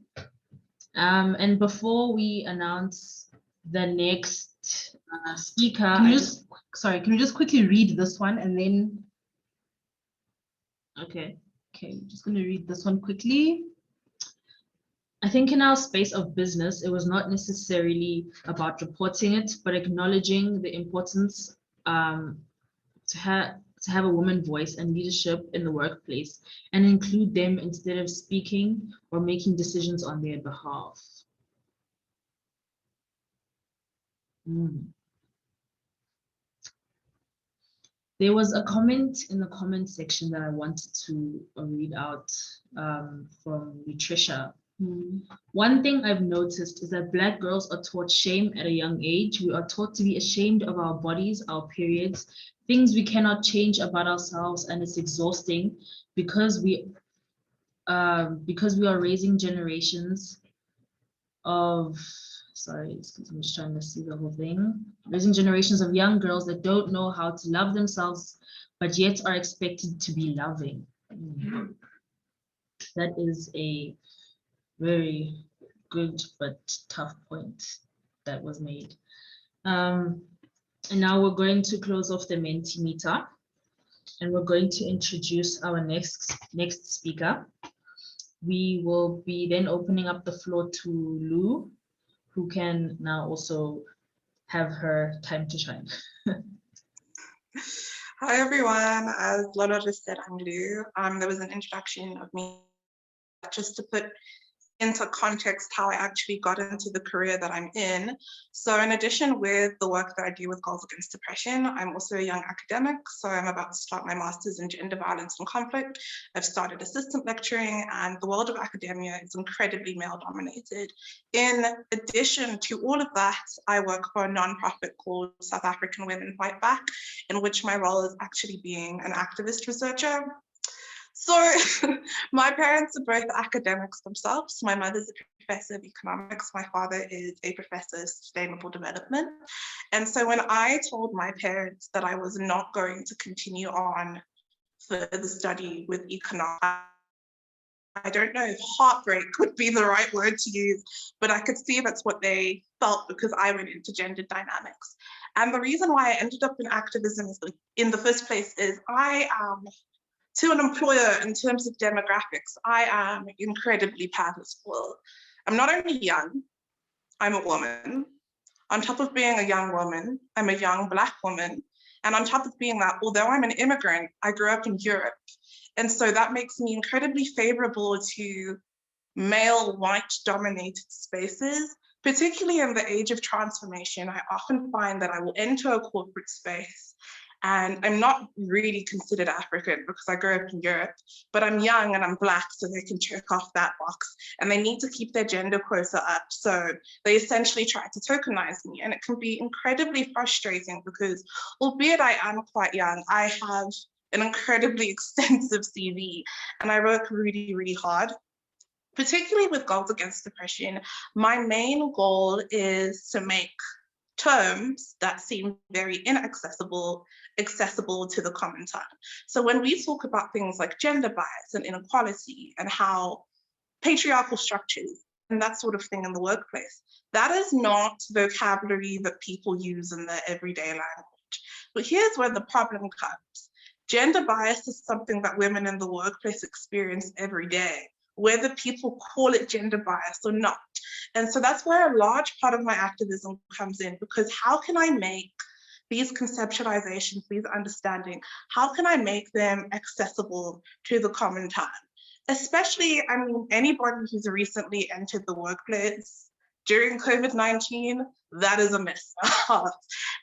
And before we announce the next speaker, can you just quickly read this one and then? Okay, I'm just going to read this one quickly. I think in our space of business, it was not necessarily about reporting it, but acknowledging the importance to have a woman voice and leadership in the workplace and include them instead of speaking or making decisions on their behalf. There was a comment in the comment section that I wanted to read out from Nutricia. One thing I've noticed is that Black girls are taught shame at a young age. We are taught to be ashamed of our bodies, our periods, things we cannot change about ourselves, and it's exhausting because we are raising generations of, sorry, I'm just trying to see the whole thing. Raising generations of young girls that don't know how to love themselves, but yet are expected to be loving. That is a very good but tough point that was made. And now we're going to close off the Mentimeter, and we're going to introduce our next speaker. We will be then opening up the floor to Lou, who can now also have her time to shine. Hi everyone, as Lola just said, I'm Lou. There was an introduction of me just to put into context how I actually got into the career that I'm in. So in addition with the work that I do with Girls Against Depression, I'm also a young academic. So I'm about to start my master's in gender violence and conflict. I've started assistant lecturing, and the world of academia is incredibly male dominated. In addition to all of that, I work for a nonprofit called South African Women Fight Back, in which my role is actually being an activist researcher. So my parents are both academics themselves. My mother's a professor of economics. My father is a professor of sustainable development. And so when I told my parents that I was not going to continue on further study with economics, I don't know if heartbreak would be the right word to use, but I could see that's what they felt because I went into gender dynamics. And the reason why I ended up in activism in the first place is I am, to an employer in terms of demographics, I am incredibly palatable. I'm not only young, I'm a woman. On top of being a young woman, I'm a young Black woman. And on top of being that, although I'm an immigrant, I grew up in Europe. And so that makes me incredibly favorable to male white dominated spaces, particularly in the age of transformation. I often find that I will enter a corporate space and I'm not really considered African because I grew up in Europe, but I'm young and I'm Black, so they can check off that box. And they need to keep their gender quota up. So they essentially try to tokenize me. And it can be incredibly frustrating because, albeit I am quite young, I have an incredibly extensive CV and I work really, really hard. Particularly with Girls Against Depression, my main goal is to make terms that seem very inaccessible accessible to the common time. So when we talk about things like gender bias and inequality and how patriarchal structures and that sort of thing in the workplace, that is not vocabulary that people use in their everyday language. But here's where the problem comes. Gender bias is something that women in the workplace experience every day, whether people call it gender bias or not. And so that's where a large part of my activism comes in, because how can I make these conceptualizations, these understanding, how can I make them accessible to the common time? Especially, I mean, anybody who's recently entered the workplace during COVID-19, that is a mess.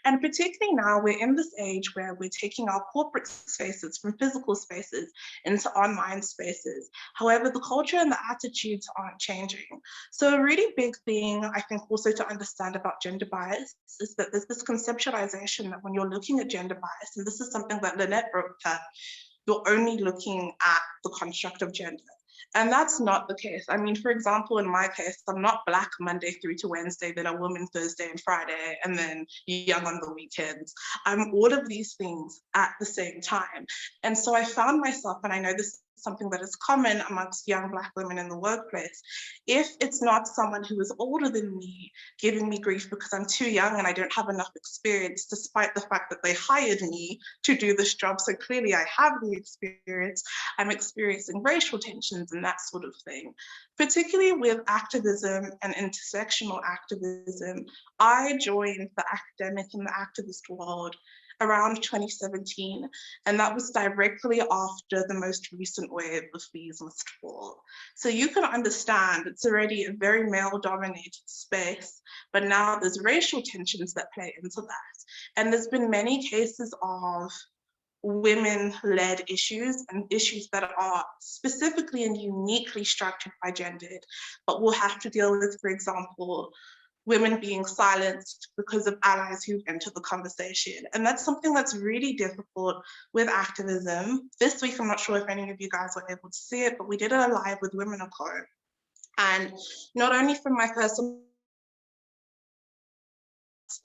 And particularly now, we're in this age where we're taking our corporate spaces from physical spaces into online spaces. However, the culture and the attitudes aren't changing. So a really big thing, I think, also to understand about gender bias is that there's this conceptualization that when you're looking at gender bias, and this is something that Lynette wrote, that you're only looking at the construct of gender. And that's not the case. I mean, for example, in my case, I'm not Black Monday through to Wednesday, then a woman Thursday and Friday, and then young on the weekends. I'm all of these things at the same time. And so I found myself, and I know this is something that is common amongst young Black women in the workplace, if it's not someone who is older than me giving me grief because I'm too young and I don't have enough experience, despite the fact that they hired me to do this job, so clearly I have the experience, I'm experiencing racial tensions and that sort of thing. Particularly with activism and intersectional activism, I joined the academic and the activist world around 2017, and that was directly after the most recent wave of Fees Must Fall. So you can understand it's already a very male-dominated space, but now there's racial tensions that play into that. And there's been many cases of women-led issues and issues that are specifically and uniquely structured by gendered, but we'll have to deal with, for example, women being silenced because of allies who enter the conversation. And that's something that's really difficult with activism. This week, I'm not sure if any of you guys were able to see it, but we did a live with WomaNiko. And not only from my personal,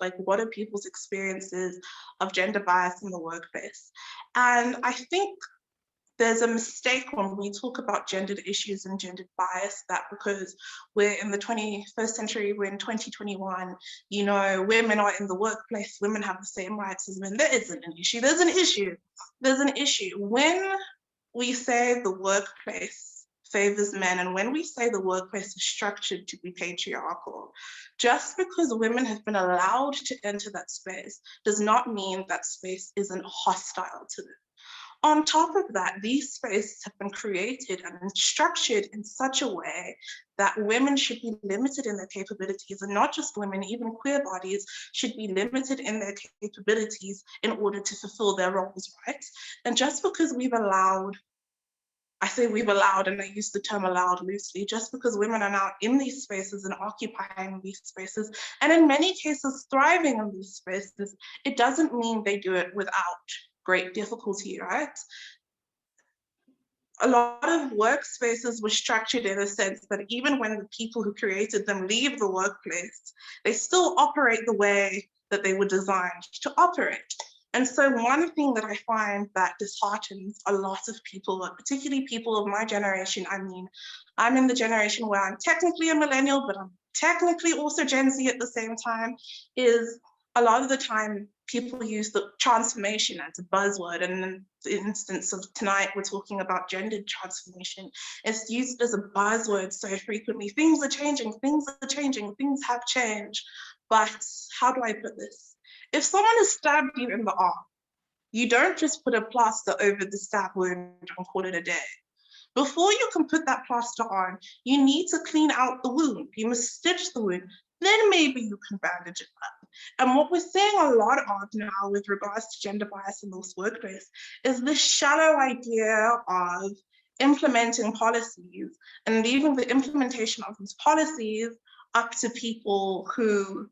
like what are people's experiences of gender bias in the workplace? And I think there's a mistake when we talk about gendered issues and gendered bias, that because we're in the 21st century, we're in 2021, you know, women are in the workplace, women have the same rights as men. There isn't an issue, there's an issue. There's an issue. When we say the workplace favors men, and when we say the workplace is structured to be patriarchal, just because women have been allowed to enter that space does not mean that space isn't hostile to them. On top of that, these spaces have been created and structured in such a way that women should be limited in their capabilities, and not just women, even queer bodies should be limited in their capabilities in order to fulfill their roles, right? And just because we've allowed, I say we've allowed, and I use the term allowed loosely, just because women are now in these spaces and occupying these spaces, and in many cases thriving in these spaces, it doesn't mean they do it without great difficulty, right? A lot of workspaces were structured in a sense that even when the people who created them leave the workplace, they still operate the way that they were designed to operate. And so one thing that I find that disheartens a lot of people, particularly people of my generation, I mean, I'm in the generation where I'm technically a millennial, but I'm technically also Gen Z at the same time, is a lot of the time people use the transformation as a buzzword. And in the instance of tonight, we're talking about gendered transformation. It's used as a buzzword so frequently. Things are changing, things have changed. But how do I put this? If someone has stabbed you in the arm, you don't just put a plaster over the stab wound and call it a day. Before you can put that plaster on, you need to clean out the wound. You must stitch the wound. Then maybe you can bandage it up. And what we're seeing a lot of now with regards to gender bias in this workplace is this shallow idea of implementing policies and leaving the implementation of these policies up to people who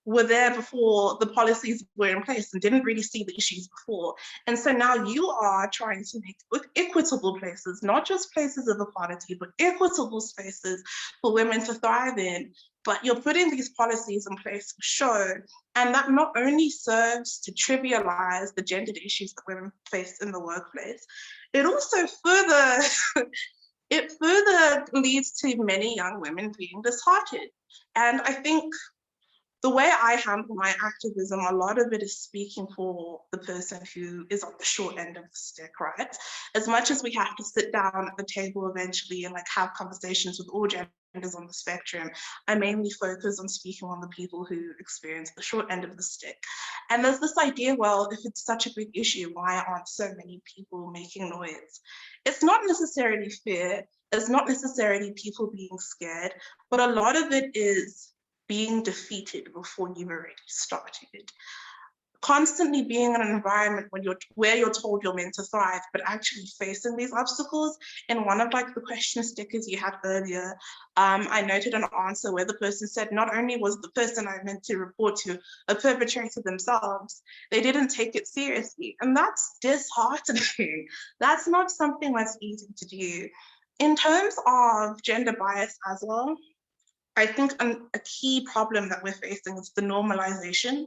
were there before the policies were in place and didn't really see the issues before. And so now you are trying to make equitable places, not just places of equality, but equitable spaces for women to thrive in. But you're putting these policies in place for show, and that not only serves to trivialize the gendered issues that women face in the workplace, it also further leads to many young women being disheartened. And I think the way I handle my activism, a lot of it is speaking for the person who is on the short end of the stick, right? As much as we have to sit down at the table eventually and like have conversations with all genders on the spectrum, I mainly focus on speaking on the people who experience the short end of the stick. And there's this idea, well, if it's such a big issue, why aren't so many people making noise? It's not necessarily fear, it's not necessarily people being scared, but a lot of it is being defeated before you've already started. Constantly being in an environment where you're told you're meant to thrive, but actually facing these obstacles. In one of like the question stickers you had earlier, I noted an answer where the person said, not only was the person I meant to report to a perpetrator themselves, they didn't take it seriously. And that's disheartening. That's not something that's easy to do. In terms of gender bias as well, I think a key problem that we're facing is the normalization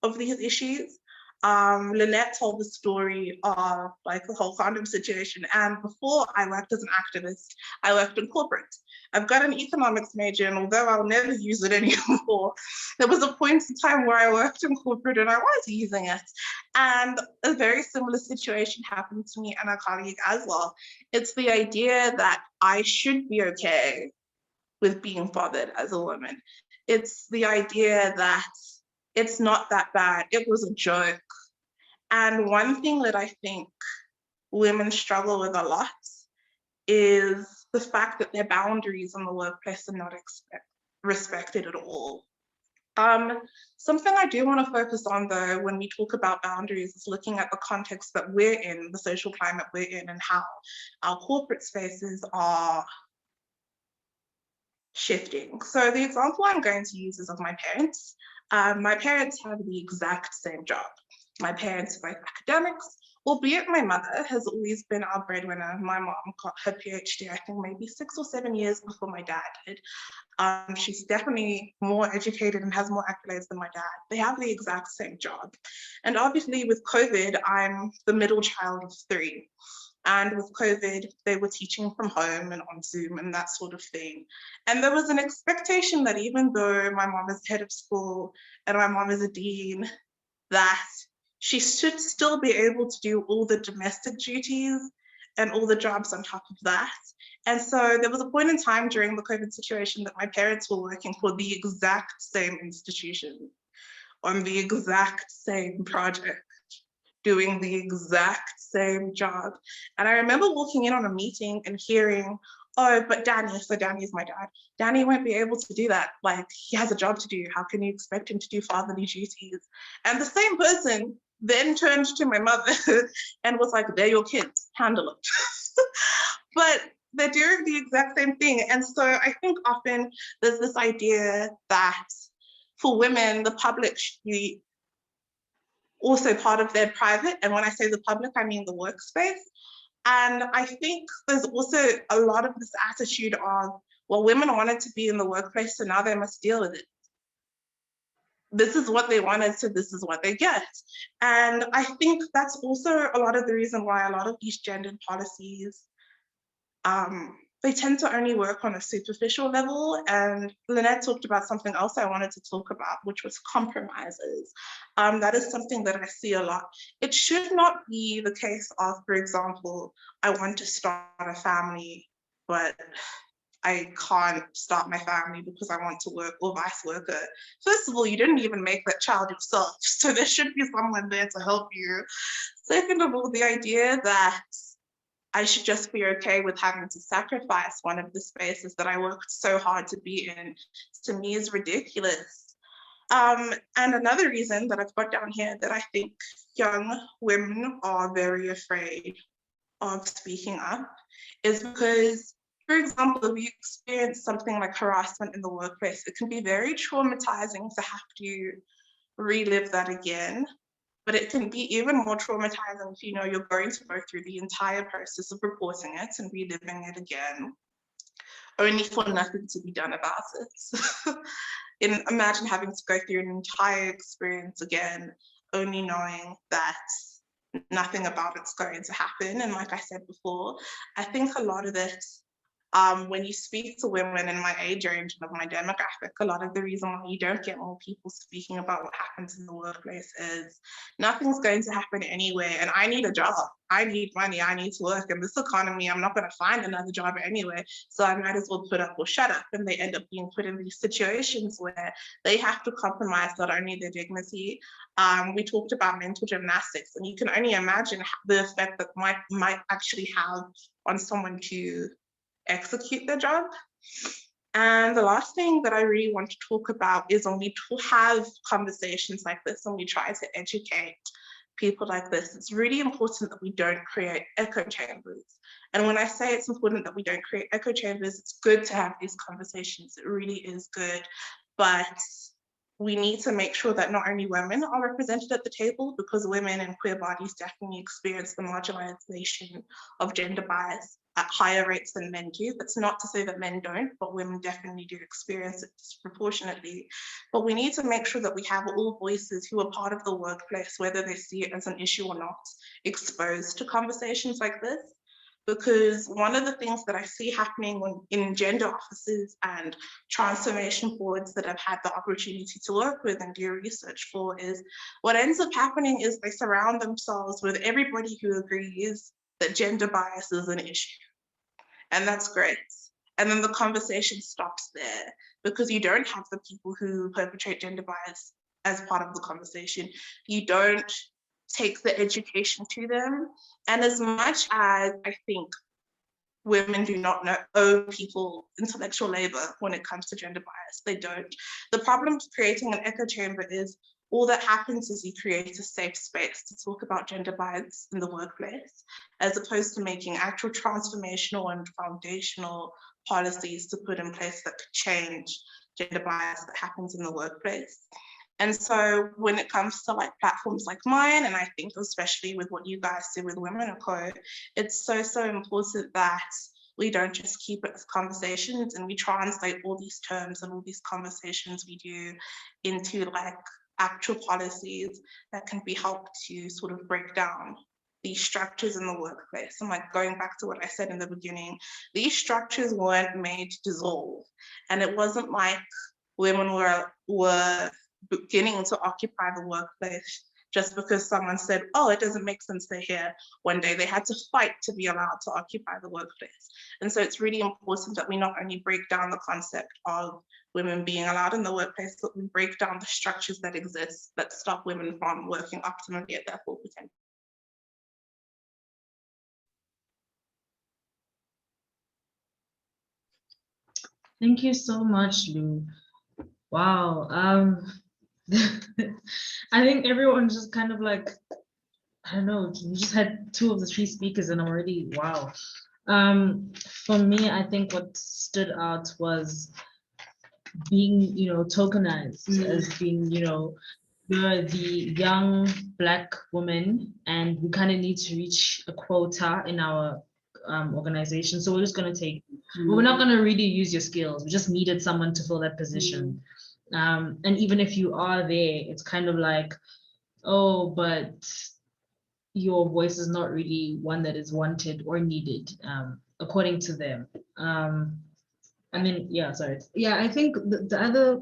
of these issues. Lynette told the story of like the whole condom situation. And before I worked as an activist, I worked in corporate. I've got an economics major, and although I'll never use it anymore, there was a point in time where I worked in corporate and I was using it. And a very similar situation happened to me and a colleague as well. It's the idea that I should be okay with being bothered as a woman. It's the idea that it's not that bad, it was a joke. And one thing that I think women struggle with a lot is the fact that their boundaries in the workplace are not respected at all. Something I do want to focus on though, when we talk about boundaries, is looking at the context that we're in, the social climate we're in, and how our corporate spaces are shifting. So the example I'm going to use is of my parents. My parents have the exact same job. My parents are both academics, albeit my mother has always been our breadwinner. My mom got her PhD, I think maybe 6 or 7 years before my dad did. She's definitely more educated and has more accolades than my dad. They have the exact same job. And obviously with COVID, I'm the middle child of 3. And with COVID, they were teaching from home and on Zoom and that sort of thing. And there was an expectation that even though my mom is head of school and my mom is a dean, that she should still be able to do all the domestic duties and all the jobs on top of that. And so there was a point in time during the COVID situation that my parents were working for the exact same institution on the exact same project, doing the exact same job. And I remember walking in on a meeting and hearing, oh, but Danny, so Danny is my dad, Danny won't be able to do that. Like, he has a job to do. How can you expect him to do fatherly duties? And the same person then turned to my mother and was like, they're your kids, handle it. But they're doing the exact same thing. And so I think often there's this idea that for women, the public should be also part of their private. And when I say the public, I mean the workspace. And I think there's also a lot of this attitude of, well, women wanted to be in the workplace, so now they must deal with it. This is what they wanted, so this is what they get. And I think that's also a lot of the reason why a lot of these gendered policies, they tend to only work on a superficial level. And Lynette talked about something else I wanted to talk about, which was compromises. That is something that I see a lot. It should not be the case of, for example, I want to start a family, but I can't start my family because I want to work, or vice versa. First of all, you didn't even make that child yourself, so there should be someone there to help you. Second of all, the idea that I should just be okay with having to sacrifice one of the spaces that I worked so hard to be in, to me is ridiculous. And another reason that I've got down here that I think young women are very afraid of speaking up is because, for example, if you experience something like harassment in the workplace, it can be very traumatizing to have to relive that again. But it can be even more traumatizing if you know you're going to go through the entire process of reporting it and reliving it again, only for nothing to be done about it. Imagine having to go through an entire experience again, only knowing that nothing about it's going to happen. And like I said before, I think a lot of it, when you speak to women in my age range and of my demographic, a lot of the reason why you don't get more people speaking about what happens in the workplace is nothing's going to happen anyway, and I need a job, I need money, I need to work. In this economy, I'm not going to find another job anyway, so I might as well put up or shut up. And they end up being put in these situations where they have to compromise not only their dignity. We talked about mental gymnastics, and you can only imagine the effect that might actually have on someone to execute their job. And the last thing that I really want to talk about is when we have conversations like this and we try to educate people like this, it's really important that we don't create echo chambers. And when I say it's important that we don't create echo chambers, it's good to have these conversations. It really is good. But we need to make sure that not only women are represented at the table, because women and queer bodies definitely experience the marginalization of gender bias, at higher rates than men do. That's not to say that men don't, but women definitely do experience it disproportionately. But we need to make sure that we have all voices who are part of the workplace, whether they see it as an issue or not, exposed to conversations like this. Because one of the things that I see happening in gender offices and transformation boards that I've had the opportunity to work with and do research for is what ends up happening is they surround themselves with everybody who agrees that gender bias is an issue. And that's great. And then the conversation stops there because you don't have the people who perpetrate gender bias as part of the conversation. You don't take the education to them. And as much as I think women do not owe people intellectual labor when it comes to gender bias, they don't. The problem with creating an echo chamber is all that happens is you create a safe space to talk about gender bias in the workplace, as opposed to making actual transformational and foundational policies to put in place that could change gender bias that happens in the workplace. And so when it comes to like platforms like mine, and I think especially with what you guys do with WomaNiko, it's so important that we don't just keep it as conversations and we translate all these terms and all these conversations we do into like actual policies that can be helped to sort of break down these structures in the workplace. And like going back to what I said in the beginning, these structures weren't made to dissolve. And it wasn't like women were beginning to occupy the workplace just because someone said, oh, it doesn't make sense they're here one day. They had to fight to be allowed to occupy the workplace. And so it's really important that we not only break down the concept of women being allowed in the workplace, but we break down the structures that exist that stop women from working optimally at their full potential. Thank you so much, Lou. Wow. I think everyone's just kind of like, I don't know, we just had 2 of the 3 speakers and I'm already, wow. For me, I think what stood out was being, tokenized as being, you're the young Black woman and we kind of need to reach a quota in our organization. So we're just going to take, we're not going to really use your skills. We just needed someone to fill that position. And even if you are there, it's kind of like, oh, but your voice is not really one that is wanted or needed, according to them. And then, yeah, sorry. Yeah, I think the other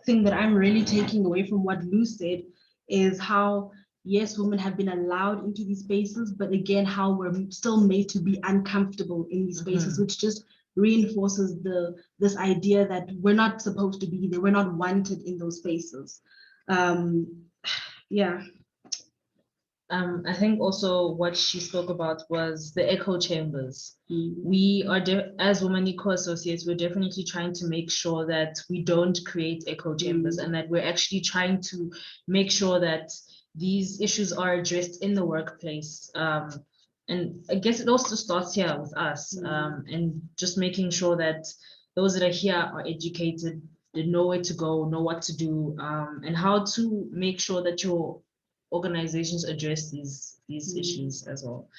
thing that I'm really taking away from what Lou said is how, yes, women have been allowed into these spaces, but again, how we're still made to be uncomfortable in these spaces, which just reinforces this idea that we're not supposed to be there, we're not wanted in those spaces. Yeah. I think also what she spoke about was the echo chambers. We are, as WomaNiko Associates, we're definitely trying to make sure that we don't create echo chambers and that we're actually trying to make sure that these issues are addressed in the workplace. And I guess it also starts here with us, and just making sure that those that are here are educated, they know where to go, know what to do, and how to make sure that your organizations address these issues as well.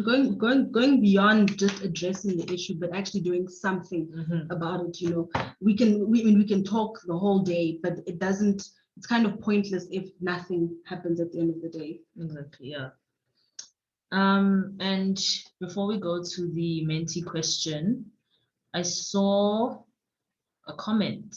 Going beyond just addressing the issue, but actually doing something about it. We can talk the whole day, but it's kind of pointless if nothing happens at the end of the day. Exactly, yeah. And before we go to the mentee question, I saw a comment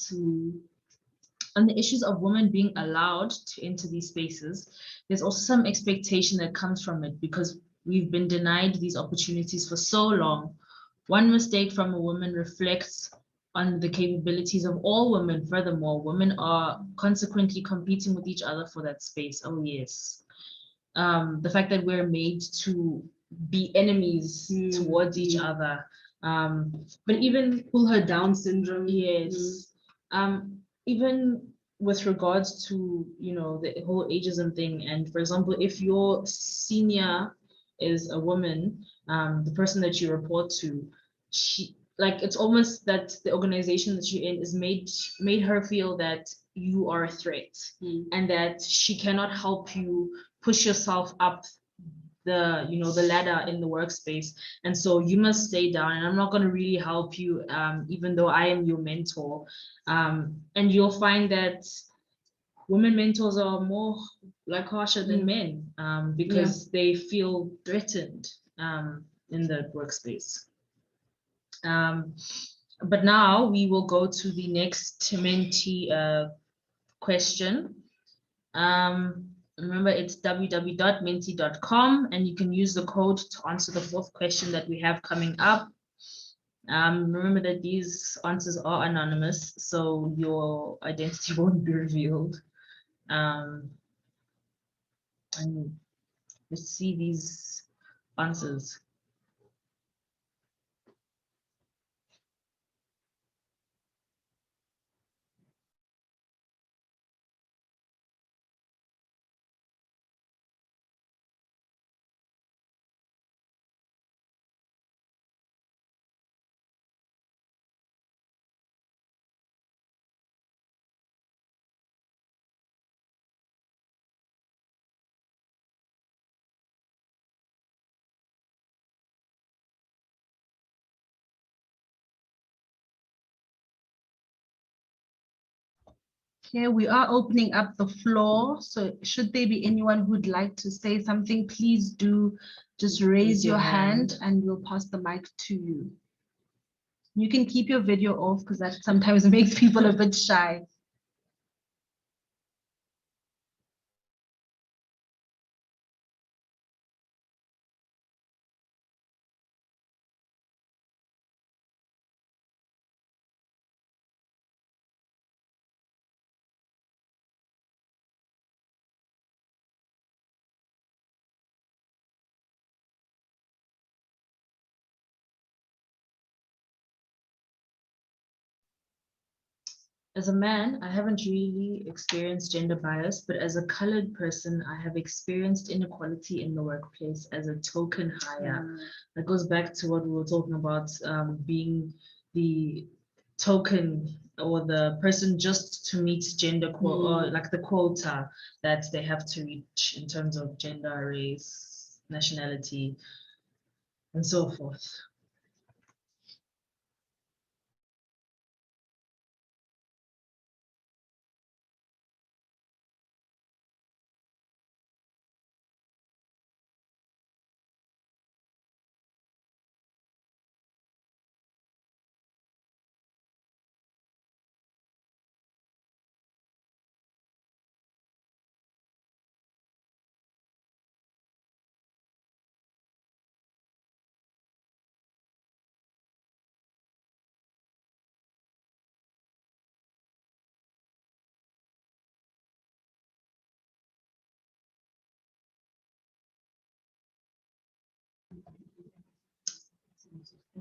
on the issues of women being allowed to enter these spaces. There's also some expectation that comes from it because we've been denied these opportunities for so long. One mistake from a woman reflects on the capabilities of all women. Furthermore, women are consequently competing with each other for that space. Oh yes. The fact that we're made to be enemies towards each other. But even pull her down syndrome. Yes. Even with regards to, the whole ageism thing. And for example, if your senior is a woman, the person that you report to, it's almost that the organization that you're in is made her feel that you are a threat and that she cannot help you push yourself up the the ladder in the workspace, and so you must stay down, and I'm not going to really help you, even though I am your mentor. And you'll find that women mentors are more like harsher than men, because they feel threatened in the workspace. But now we will go to the next mentee question. Remember, it's www.mentee.com, and you can use the code to answer the fourth question that we have coming up. Remember that these answers are anonymous, so your identity won't be revealed. And let's see these answers. Okay, we are opening up the floor. So should there be anyone who'd like to say something, please do just raise your hand and we'll pass the mic to you. You can keep your video off because that sometimes makes people a bit shy. As a man, I haven't really experienced gender bias, but as a colored person, I have experienced inequality in the workplace as a token hire. That goes back to what we were talking about, being the token or the person just to meet gender or like the quota that they have to reach in terms of gender, race, nationality, and so forth.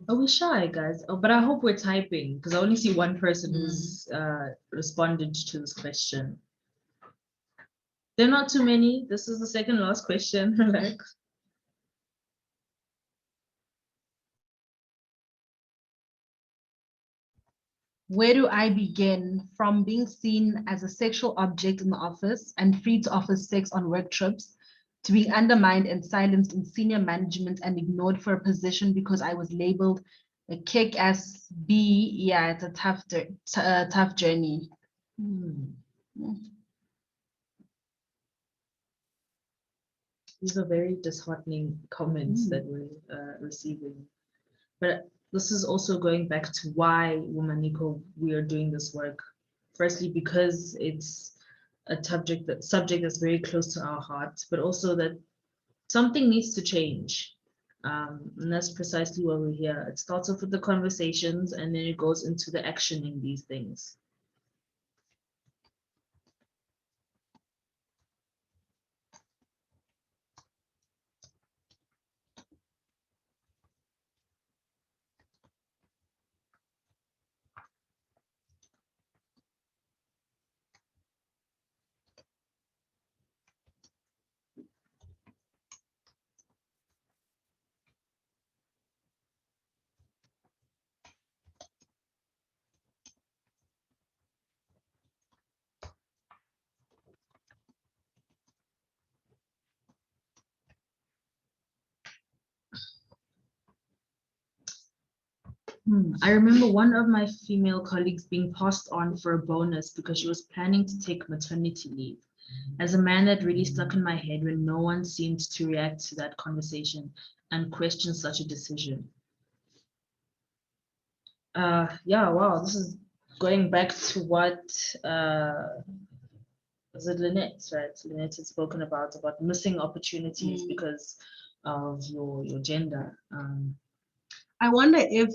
Are we shy, guys? Oh, but I hope we're typing because I only see one person who's responded to this question. There are not too many. This is the second last question. Relax. Where do I begin? From being seen as a sexual object in the office and free to offer sex on work trips, to being undermined and silenced in senior management and ignored for a position because I was labeled a kick-ass B. Yeah, it's a tough journey. These are very disheartening comments that we're receiving. But this is also going back to why WomaNiko, we are doing this work. Firstly, because it's a subject that's very close to our hearts, but also that something needs to change. And that's precisely why we're here. It starts off with the conversations and then it goes into the actioning these things. I remember one of my female colleagues being passed on for a bonus because she was planning to take maternity leave. As a man, that really stuck in my head when no one seemed to react to that conversation and question such a decision. Yeah, wow, this is going back to what was it Lynette, right? Lynette had spoken about missing opportunities because of your gender. I wonder if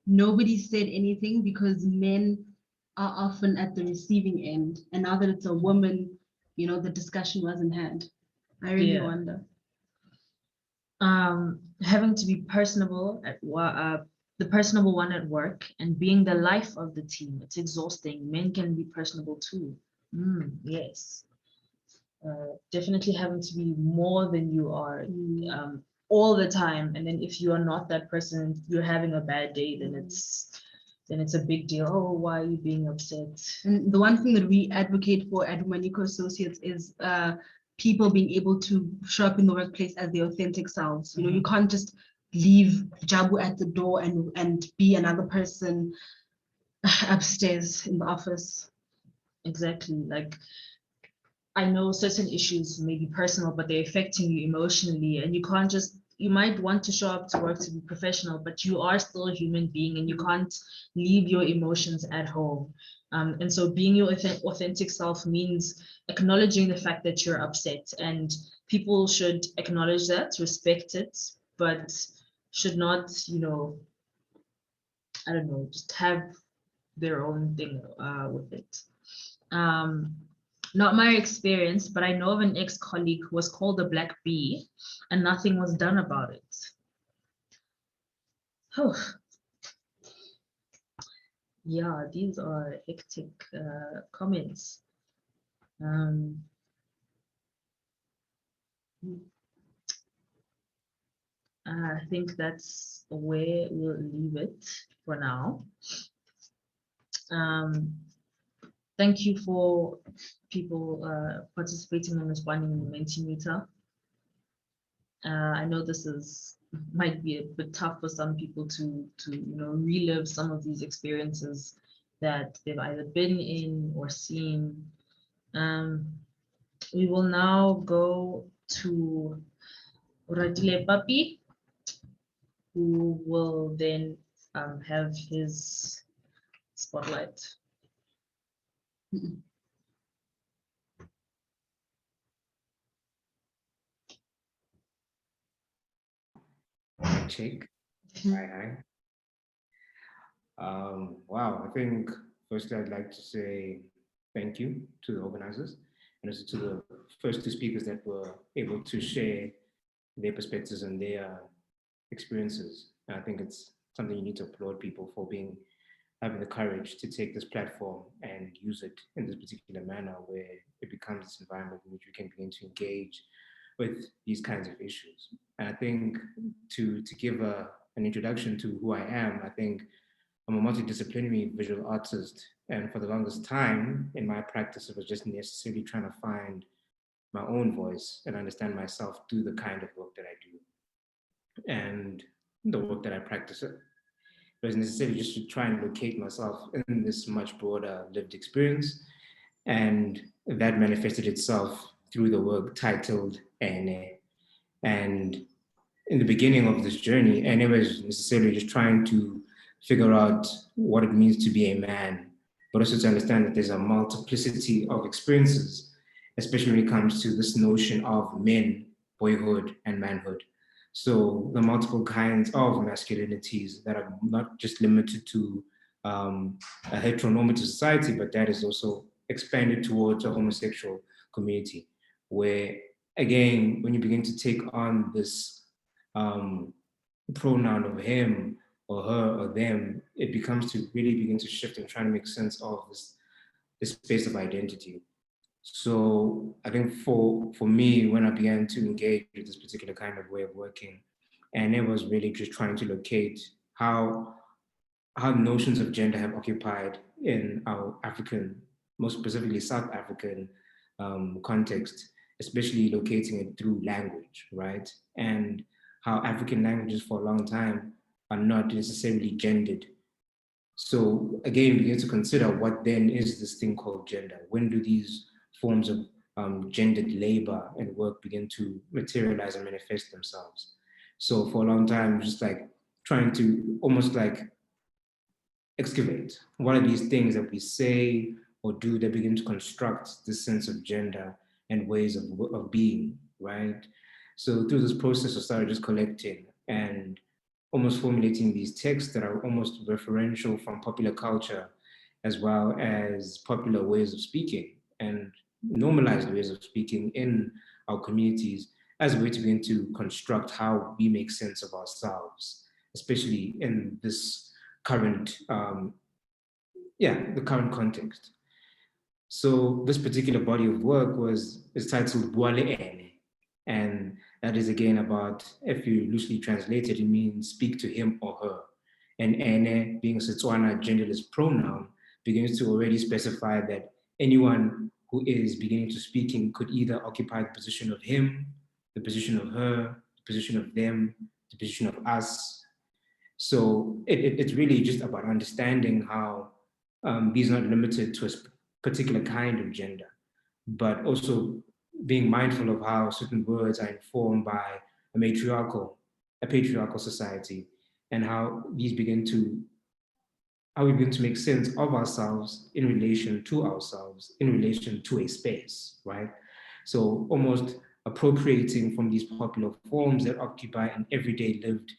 nobody said anything because men are often at the receiving end, and now that it's a woman, you know, the discussion wasn't had. I really wonder. Having to be personable at the personable one at work and being the life of the team. It's exhausting. Men can be personable too. Yes. Definitely having to be more than you are all the time. And then if you are not that person, you're having a bad day, then it's a big deal. Oh, why are you being upset? And the one thing that we advocate for at WomaNiko Associates is people being able to show up in the workplace as their authentic selves. You know, you can't just leave Jabu at the door and be another person upstairs in the office. Exactly. Like, I know certain issues may be personal, but they're affecting you emotionally, and you can't just, you might want to show up to work to be professional, but you are still a human being and you can't leave your emotions at home. And so being your authentic self means acknowledging the fact that you're upset, and people should acknowledge that, respect it, but should not, you know, I don't know, just have their own thing with it. Not my experience, but I know of an ex-colleague who was called a black bee and nothing was done about it. Oh. Yeah, these are hectic comments. I think that's where we'll leave it for now. Thank you for people participating and responding in the Mentimeter. I know this might be a bit tough for some people to you know, relive some of these experiences that they've either been in or seen. We will now go to Radile Papi, who will then have his spotlight. Check. Hi. Wow, I think firstly I'd like to say thank you to the organizers and also to the first two speakers that were able to share their perspectives and their experiences. And I think it's something you need to applaud people for having the courage to take this platform and use it in this particular manner where it becomes this environment in which we can begin to engage with these kinds of issues. And I think to give an introduction to who I am, I think I'm a multidisciplinary visual artist. And for the longest time in my practice, it was just necessarily trying to find my own voice and understand myself through the kind of work that I do. And the work that I practice, it was necessarily just to try and locate myself in this much broader lived experience. And that manifested itself through the work titled Ene. And in the beginning of this journey, Ene was necessarily just trying to figure out what it means to be a man, but also to understand that there's a multiplicity of experiences, especially when it comes to this notion of men, boyhood, and manhood. So the multiple kinds of masculinities that are not just limited to a heteronormative society, but that is also expanded towards a homosexual community, where again, when you begin to take on this pronoun of him or her or them, it becomes to really begin to shift and try to make sense of this space of identity. So I think for me, when I began to engage with this particular kind of way of working, and it was really just trying to locate how notions of gender have occupied in our African, most specifically South African context, especially locating it through language, right? And how African languages for a long time are not necessarily gendered. So again, we get to consider what then is this thing called gender. When do these forms of gendered labor and work begin to materialize and manifest themselves? So for a long time, just like trying to almost like excavate what are these things that we say or do that begin to construct this sense of gender and ways of being, right? So through this process, I started just collecting and almost formulating these texts that are almost referential from popular culture, as well as popular ways of speaking and normalized ways of speaking in our communities as a way to begin to construct how we make sense of ourselves, especially in this current, the current context. So this particular body of work is titled womxn, and that is again about, if you loosely translate it, it means speak to him or her. And ene, being a Setswana genderless pronoun, begins to already specify that anyone who is beginning to speaking could either occupy the position of him, the position of her, the position of them, the position of us. So it's really just about understanding how these are not limited to a particular kind of gender, but also being mindful of how certain words are informed by a patriarchal society, and how these begin to, how we begin to make sense of ourselves in relation to ourselves, in relation to a space, right? So almost appropriating from these popular forms that occupy an everyday lived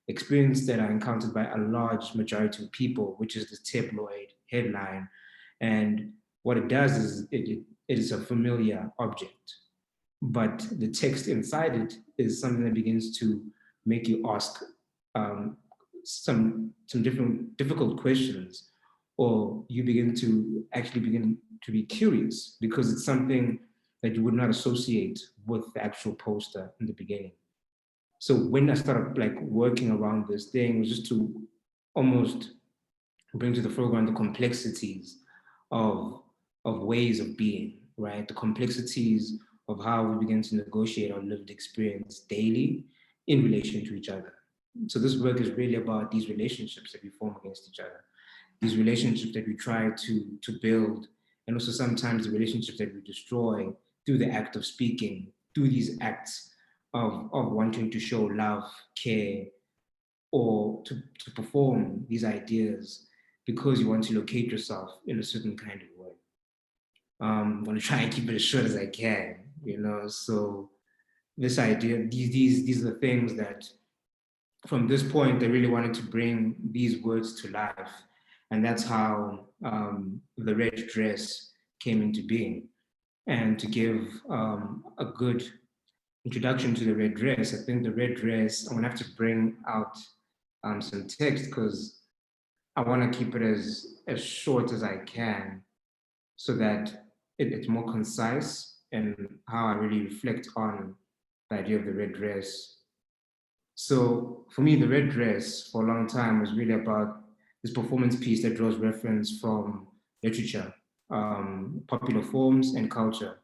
experience that are encountered by a large majority of people, which is the tabloid headline. And what it does is it is a familiar object, but the text inside it is something that begins to make you ask some different difficult questions, or you begin to be curious because it's something that you would not associate with the actual poster in the beginning. So when I started like working around this thing, it was just to almost bring to the foreground the complexities of ways of being, right? The complexities of how we begin to negotiate our lived experience daily in relation to each other. So this work is really about these relationships that we form against each other, these relationships that we try to build, and also sometimes the relationships that we destroy through the act of speaking, through these acts of wanting to show love, care, or to perform these ideas because you want to locate yourself in a certain kind of way. I'm going to try and keep it as short as I can, So this idea, these are the things that, from this point, I really wanted to bring these words to life, and that's how the red dress came into being. And to give a good introduction to the red dress, I think the red dress, I'm gonna have to bring out some text because I want to keep it as short as I can so that it's more concise and how I really reflect on the idea of the red dress. So for me, the red dress for a long time was really about this performance piece that draws reference from literature, popular forms, and culture.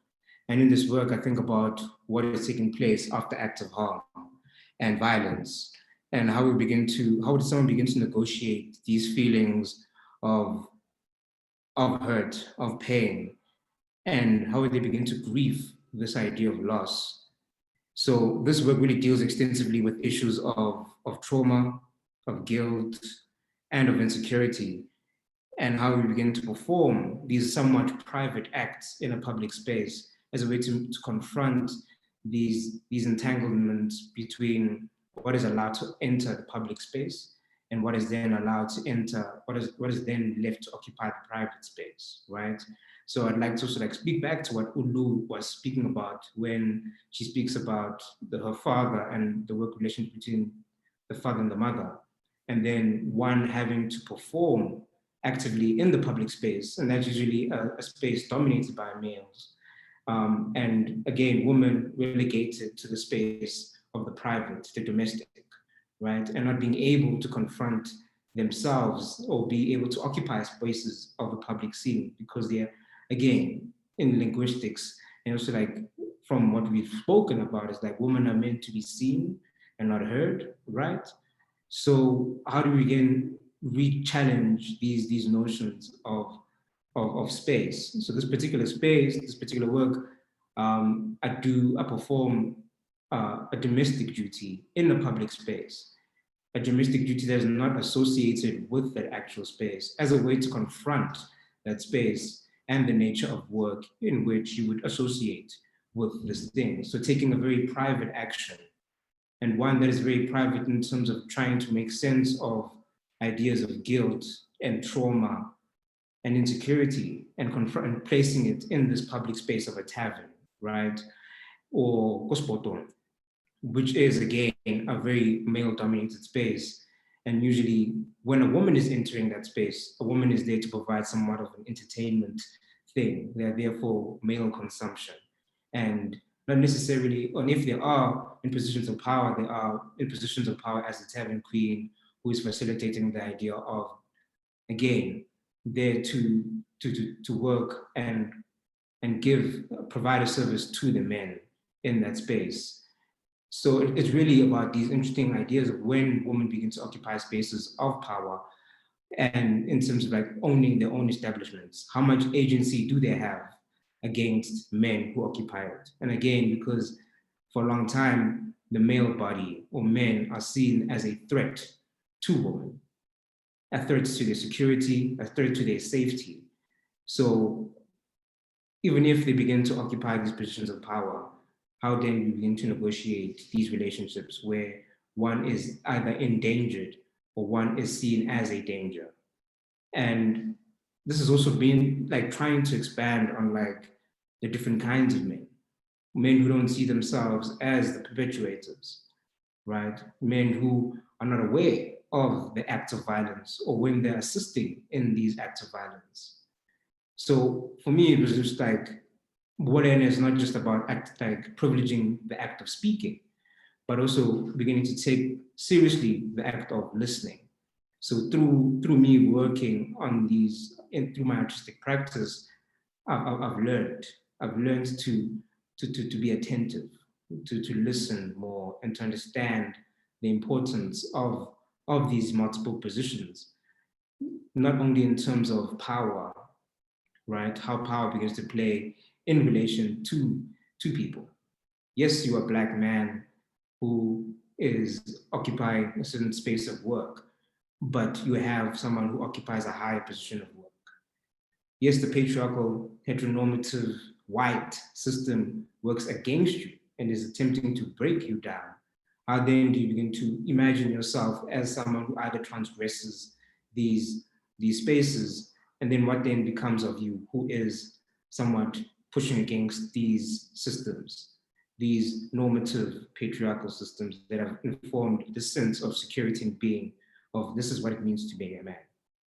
And in this work, I think about what is taking place after acts of harm and violence, and how did someone begin to negotiate these feelings of hurt, of pain, and how would they begin to grieve this idea of loss. So this work really deals extensively with issues of trauma, of guilt, and of insecurity, and how we begin to perform these somewhat private acts in a public space as a way to confront these entanglements between what is allowed to enter the public space and what is then allowed to enter, what is then left to occupy the private space, right? So I'd like to also speak back to what Ulu was speaking about when she speaks about her father and the work relationship between the father and the mother, and then one having to perform actively in the public space, and that's usually a space dominated by males. And again, women relegated to the space of the private, the domestic, right? And not being able to confront themselves or be able to occupy spaces of the public scene because they're, again, in linguistics, and also from what we've spoken about is women are meant to be seen and not heard, right? So how do we again re-challenge these notions of space? So this particular space, this particular work, I perform a domestic duty in a public space, a domestic duty that is not associated with that actual space, as a way to confront that space and the nature of work in which you would associate with this thing. So taking a very private action, and one that is very private in terms of trying to make sense of ideas of guilt and trauma and insecurity, and placing it in this public space of a tavern, right? Or kospoto, which is again a very male-dominated space. And usually when a woman is entering that space, a woman is there to provide somewhat of an entertainment thing. They're there for male consumption. And not necessarily, and if they are in positions of power, they are in positions of power as a tavern queen who is facilitating the idea of, again, there to work and provide a service to the men in that space. So it's really about these interesting ideas of when women begin to occupy spaces of power, and in terms of like owning their own establishments, how much agency do they have against men who occupy it? And again, because for a long time, the male body or men are seen as a threat to women, a threat to their security, a threat to their safety. So even if they begin to occupy these positions of power, how then we begin to negotiate these relationships where one is either endangered or one is seen as a danger? And this has also been like trying to expand on like the different kinds of men who don't see themselves as the perpetuators, right? Men who are not aware of the acts of violence or when they're assisting in these acts of violence. So for me, it was just like, WoMxn is not just about privileging the act of speaking, but also beginning to take seriously the act of listening. So through me working on these, and through my artistic practice, I've learned to be attentive, to listen more, and to understand the importance of these multiple positions, not only in terms of power, right? How power begins to play in relation to people. Yes, you're a Black man who is occupying a certain space of work, but you have someone who occupies a higher position of work. Yes, the patriarchal, heteronormative, white system works against you and is attempting to break you down. How then do you begin to imagine yourself as someone who either transgresses these spaces, and then what then becomes of you, who is somewhat pushing against these systems, these normative patriarchal systems that have informed the sense of security and being of this is what it means to be a man.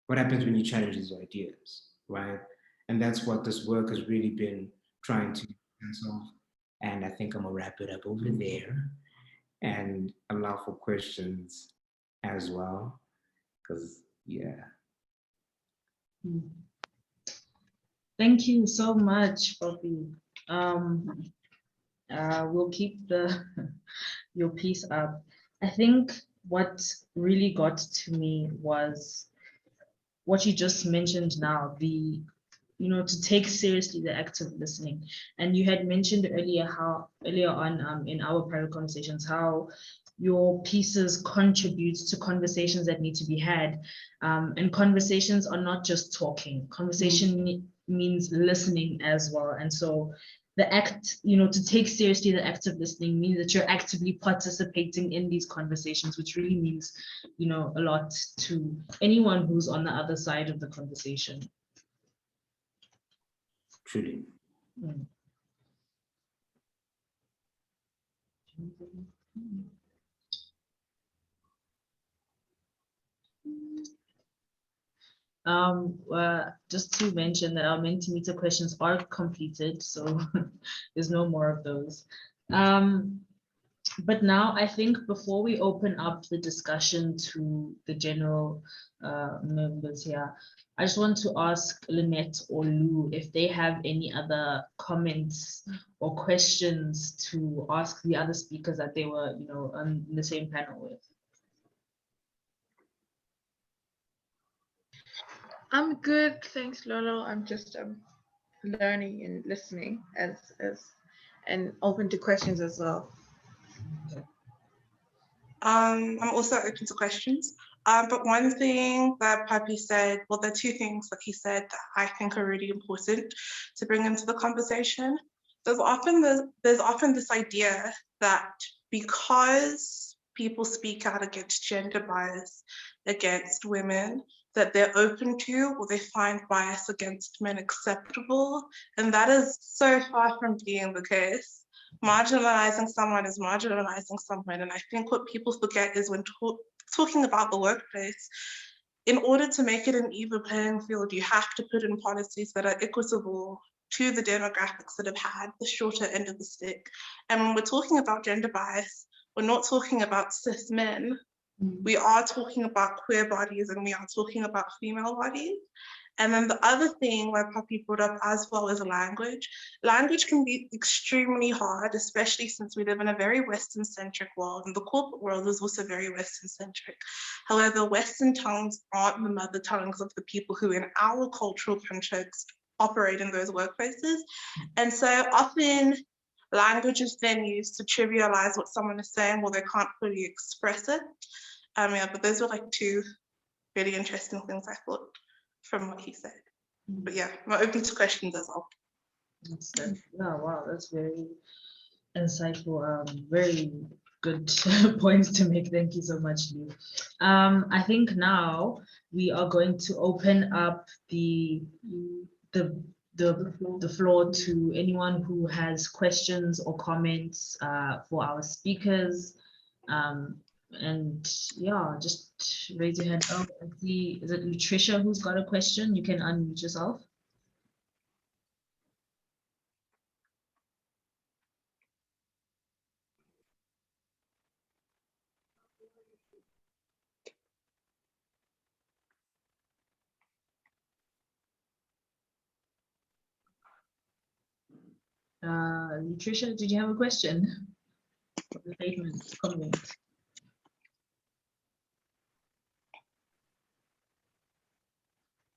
What happens when you challenge these ideas, right? And that's what this work has really been trying to sense of. And I think I'm gonna wrap it up over there and allow for questions as well, because yeah. Thank you so much, Bobby. We'll keep your piece up. I think what really got to me was what you just mentioned now, to take seriously the act of listening. And you had mentioned earlier on in our prior conversations, how your pieces contribute to conversations that need to be had. And conversations are not just talking. Conversation means listening as well. And so the act, to take seriously the act of listening means that you're actively participating in these conversations, which really means, a lot to anyone who's on the other side of the conversation. Truly. Just to mention that our Mentimeter questions are completed, so there's no more of those. But now I think before we open up the discussion to the general members here, I just want to ask Lynette or Lou if they have any other comments or questions to ask the other speakers that they were, on the same panel with. I'm good, thanks, Lolo. I'm just learning and listening as and open to questions as well. I'm also open to questions. But one thing that Papi said, well, there are two things that he said that I think are really important to bring into the conversation. There's often this idea that because people speak out against gender bias against women, that they're open to or they find bias against men acceptable. And that is so far from being the case. Marginalizing someone is marginalizing someone. And I think what people forget is when talking about the workplace, in order to make it an even playing field, you have to put in policies that are equitable to the demographics that have had the shorter end of the stick. And when we're talking about gender bias, we're not talking about cis men. We are talking about queer bodies and we are talking about female bodies. And then the other thing where Papi brought up as well is language. Language can be extremely hard, especially since we live in a very Western-centric world, and the corporate world is also very Western-centric. However, Western tongues aren't the mother tongues of the people who in our cultural context operate in those workplaces. And so often language is then used to trivialize what someone is saying, or they can't fully express it. Yeah, but those were like two really interesting things I thought from what he said. But yeah, I'm open to questions as well. Wow, that's very insightful. Very good points to make. Thank you so much, Lou. I think now we are going to open up the floor to anyone who has questions or comments for our speakers. And yeah, just raise your hand. Oh, is it Latricia who's got a question? You can unmute yourself. Latricia, did you have a question? Statement, comment.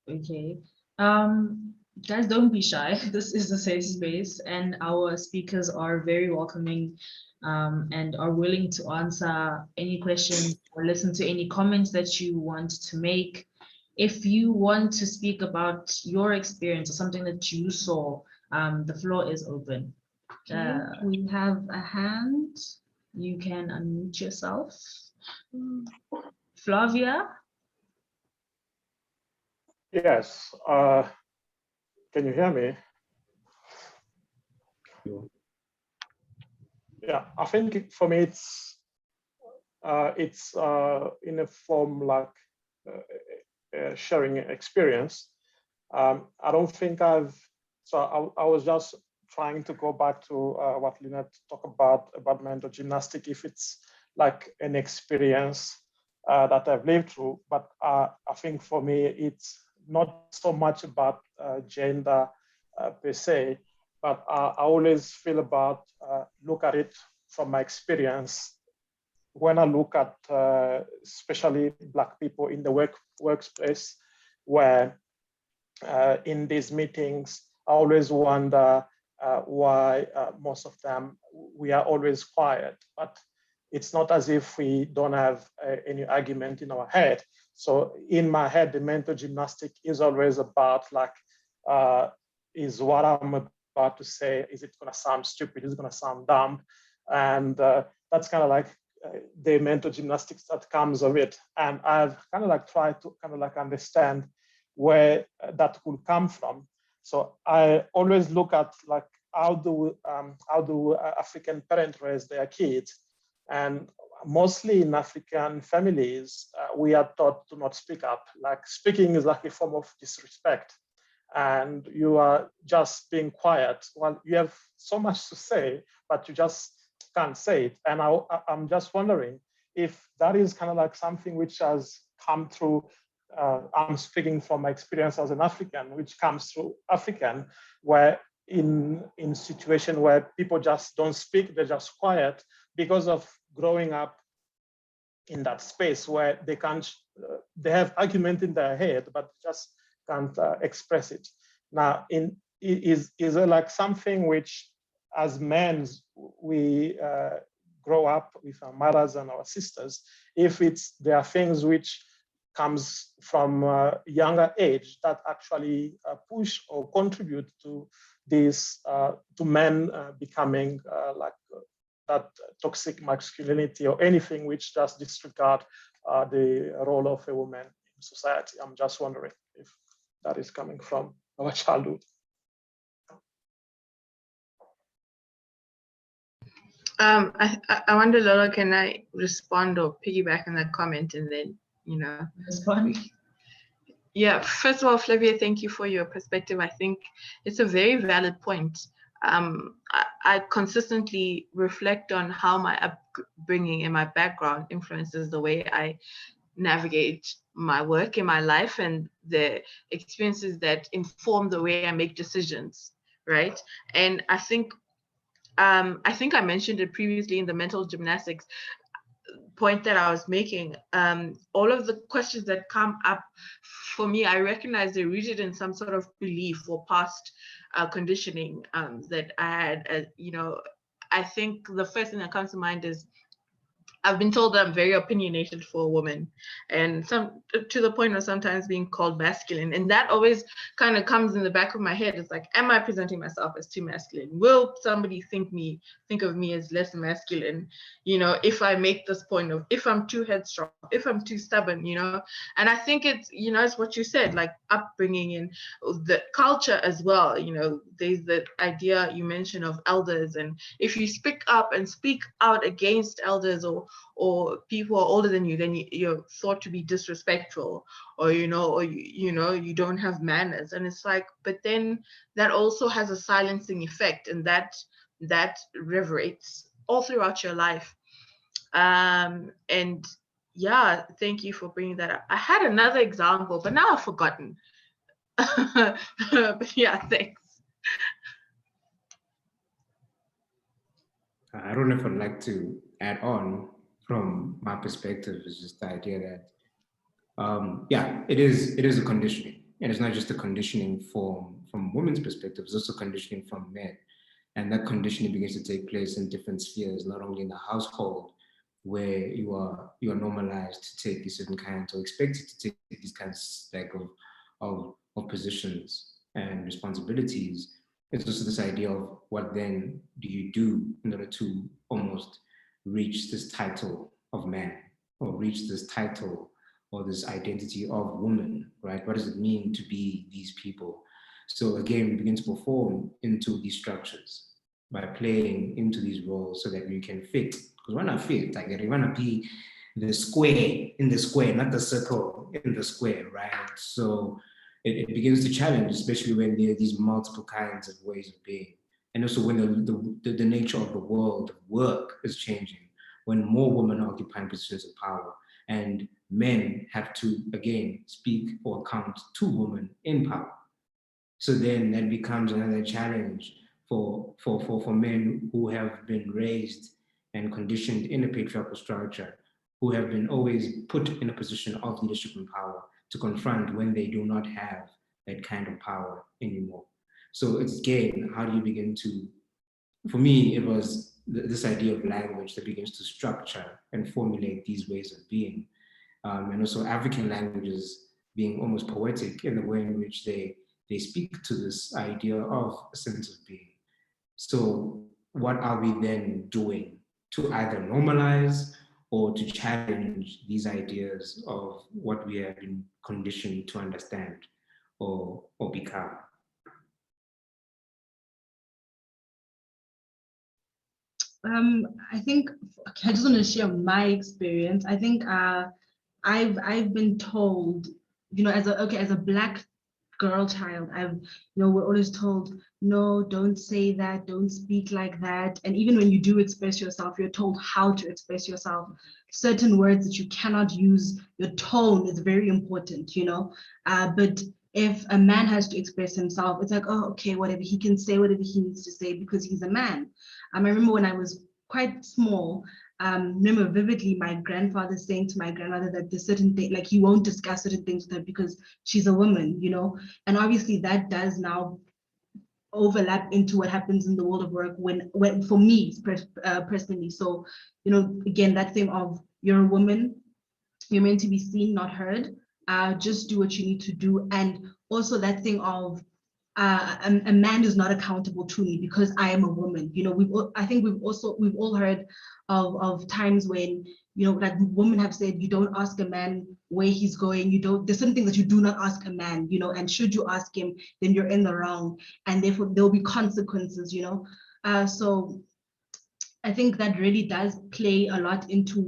Okay. Guys, don't be shy. This is a safe space and our speakers are very welcoming and are willing to answer any questions or listen to any comments that you want to make. If you want to speak about your experience or something that you saw, the floor is open. We have a hand. You can unmute yourself. Flavia? Yes. Can you hear me? Yeah, I think for me it's in a form like sharing experience. I don't think I was just trying to go back to what Lynette talked about mental gymnastics, if it's like an experience that I've lived through, but I think for me, it's not so much about gender per se, but I always feel about, look at it from my experience. When I look at especially Black people in the workplace, where in these meetings, I always wonder why most of them, we are always quiet, but it's not as if we don't have any argument in our head. So in my head, the mental gymnastic is always about like, is what I'm about to say, is it gonna sound stupid, is it gonna sound dumb? And that's kind of like the mental gymnastics that comes of it. And I've kind of like tried to kind of like understand where that could come from. So I always look at like, how do African parents raise their kids? And mostly in African families, we are taught to not speak up. Like speaking is like a form of disrespect. And you are just being quiet. Well, you have so much to say, but you just can't say it. And I'm just wondering if that is kind of like something which has come through. I'm speaking from my experience as an African, which comes through African, where in situation where people just don't speak, they're just quiet because of growing up in that space where they can't, they have argument in their head, but just can't express it. Now, is there like something which, as men, we grow up with our mothers and our sisters, if there are things which comes from a younger age that actually push or contribute to this, to men becoming like that toxic masculinity or anything which just disregard the role of a woman in society. I'm just wondering if that is coming from our childhood. I wonder, Lola, can I respond or piggyback on that comment and then, Respond. Yeah, first of all, Flavia, thank you for your perspective. I think it's a very valid point. I consistently reflect on how my upbringing and my background influences the way I navigate my work in my life and the experiences that inform the way I make decisions, right? And I think I mentioned it previously in the mental gymnastics point that I was making. All of the questions that come up for me, I recognize they're rooted in some sort of belief or past conditioning that I had. I think the first thing that comes to mind is I've been told that I'm very opinionated for a woman, and to the point of sometimes being called masculine. And that always kind of comes in the back of my head. It's like, am I presenting myself as too masculine? Will somebody think of me as less masculine? If I make this point of, if I'm too headstrong, if I'm too stubborn, And I think it's what you said, like upbringing and the culture as well. There's the idea you mentioned of elders, and if you speak up and speak out against elders or people are older than you, then you're thought to be disrespectful, or you don't have manners. And it's like, but then that also has a silencing effect, and that reverberates all throughout your life. And yeah, thank you for bringing that up. I had another example, but now I've forgotten. But yeah, thanks. I don't know if I'd like to add on from my perspective. Is just the idea that, it is a conditioning, and it's not just a conditioning from women's perspective, it's also conditioning from men. And that conditioning begins to take place in different spheres, not only in the household, where you are normalized to take these certain kinds or expected to take these kinds of positions and responsibilities. It's also this idea of what then do you do in order to almost reach this title of man, or reach this title or this identity of woman, right? What does it mean to be these people? So again, we begin to perform into these structures by playing into these roles so that we can fit. Because we're not fit, like we want to be the square in the square, not the circle in the square, right? So it begins to challenge, especially when there are these multiple kinds of ways of being. And also when the nature of the world of work is changing, when more women are occupying positions of power, and men have to, again, speak or account to women in power. So then that becomes another challenge for men who have been raised and conditioned in a patriarchal structure, who have been always put in a position of leadership and power, to confront when they do not have that kind of power anymore. So it's again, how do you begin to, for me, it was this idea of language that begins to structure and formulate these ways of being. And also African languages being almost poetic in the way in which they speak to this idea of a sense of being. So what are we then doing to either normalize or to challenge these ideas of what we have been conditioned to understand or become? I think I just want to share my experience. I think I've been told, as a Black girl child, we're always told, no, don't say that, don't speak like that. And even when you do express yourself, you're told how to express yourself. Certain words that you cannot use, your tone is very important, but if a man has to express himself, it's like, oh, okay, whatever, he can say whatever he needs to say because he's a man. I remember when I was quite small, Remember vividly my grandfather saying to my grandmother that there's certain things, like he won't discuss certain things with her because she's a woman, you know, and obviously that does now overlap into what happens in the world of work when for me personally. So, you know, again, that thing of you're a woman, you're meant to be seen, not heard. Just do what you need to do. And also that thing of a man is not accountable to me because I am a woman. You know, I think we've all heard of times when, you know, like women have said, you don't ask a man where he's going. There's certain things that you do not ask a man, you know, and should you ask him, then you're in the wrong, and therefore there'll be consequences, you know. So I think that really does play a lot into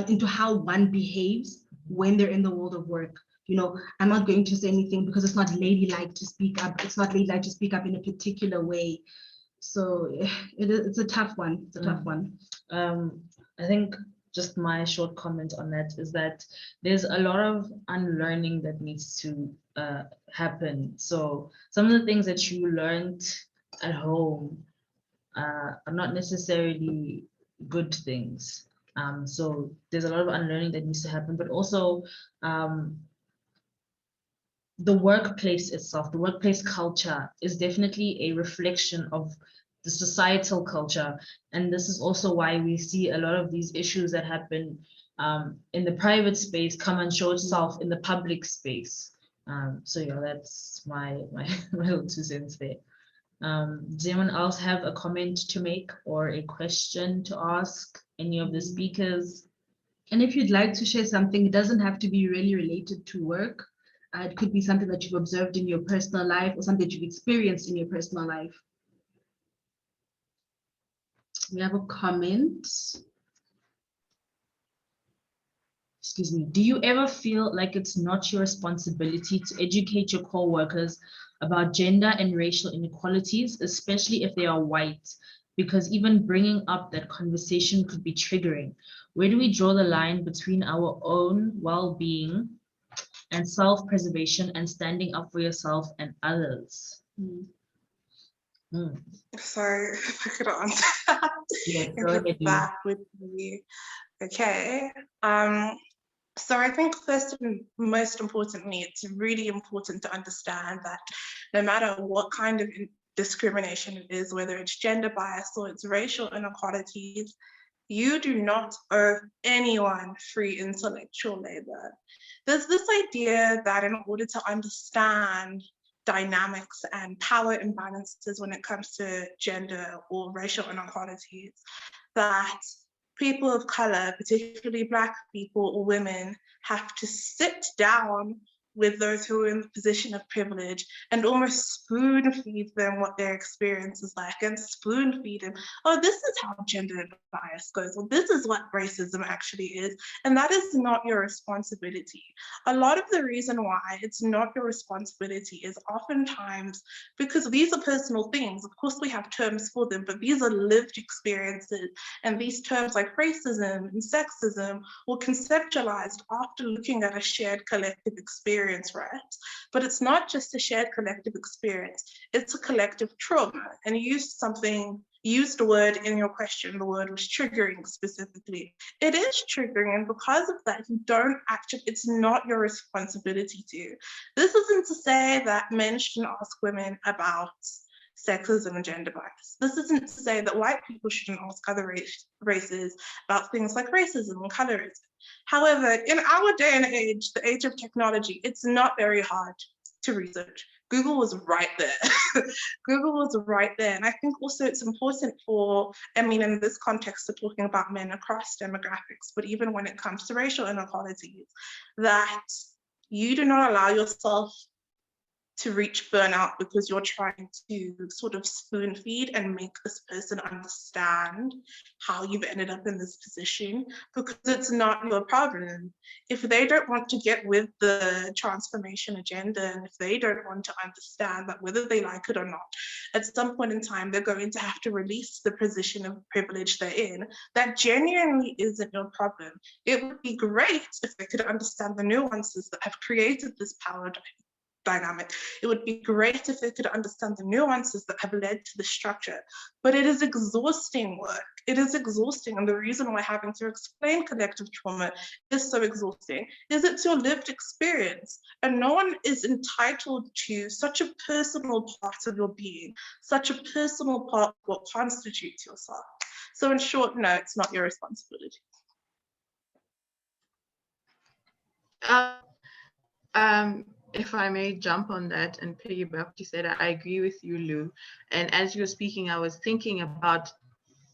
into how one behaves when they're in the world of work. You know, I'm not going to say anything because it's not ladylike to speak up. It's not ladylike to speak up in a particular way. So it's a tough one. It's a tough one. I think just my short comment on that is that there's a lot of unlearning that needs to happen. So some of the things that you learned at home are not necessarily good things. So there's a lot of unlearning that needs to happen, but also the workplace itself, the workplace culture is definitely a reflection of the societal culture. And this is also why we see a lot of these issues that happen in the private space come and show itself in the public space. So yeah, that's my little 2 cents there. Does anyone else have a comment to make or a question to ask any of the speakers? And if you'd like to share something, it doesn't have to be really related to work. It could be something that you've observed in your personal life or something that you've experienced in your personal life. We have a comment. Excuse me. Do you ever feel like it's not your responsibility to educate your co-workers about gender and racial inequalities, especially if they are white? Because even bringing up that conversation could be triggering. Where do we draw the line between our own well-being and self-preservation and standing up for yourself and others? So if I could answer that, Yes, go ahead. that would be okay. So I think first and most importantly, it's really important to understand that no matter what kind of discrimination it is, whether it's gender bias or it's racial inequalities, you do not owe anyone free intellectual labor. There's this idea that in order to understand dynamics and power imbalances when it comes to gender or racial inequalities, that people of color, particularly Black people or women, have to sit down with those who are in the position of privilege and almost spoon feed them what their experience is like, and spoon feed them, oh, this is how gender bias goes, or this is what racism actually is. And that is not your responsibility. A lot of the reason why it's not your responsibility is oftentimes because these are personal things. Of course, we have terms for them, but these are lived experiences. And these terms like racism and sexism were conceptualized after looking at a shared collective experience, right? But it's not just a shared collective experience, it's a collective trauma. And you used the word in your question, the word was triggering specifically. It is triggering, and because of that, you don't actually, it's not your responsibility to. This isn't to say that men shouldn't ask women about sexism and gender bias. This isn't to say that white people shouldn't ask other races about things like racism and colorism. However, in our day and age, the age of technology, it's not very hard to research. Google was right there. Google was right there. And I think also it's important for, I mean, in this context, we're talking about men across demographics, but even when it comes to racial inequalities, that you do not allow yourself to reach burnout because you're trying to sort of spoon feed and make this person understand how you've ended up in this position, because it's not your problem. If they don't want to get with the transformation agenda, and if they don't want to understand that whether they like it or not, at some point in time, they're going to have to release the position of privilege they're in, that genuinely isn't your problem. It would be great if they could understand the nuances that have created this power dynamic. It would be great if they could understand the nuances that have led to the structure, but it is exhausting work. It is exhausting, and the reason why having to explain collective trauma is so exhausting is it's your lived experience, and no one is entitled to such a personal part of your being, such a personal part of what constitutes yourself. So in short, no, it's not your responsibility. If I may jump on that and piggyback what you said, I agree with you, Lou. And as you were speaking, I was thinking about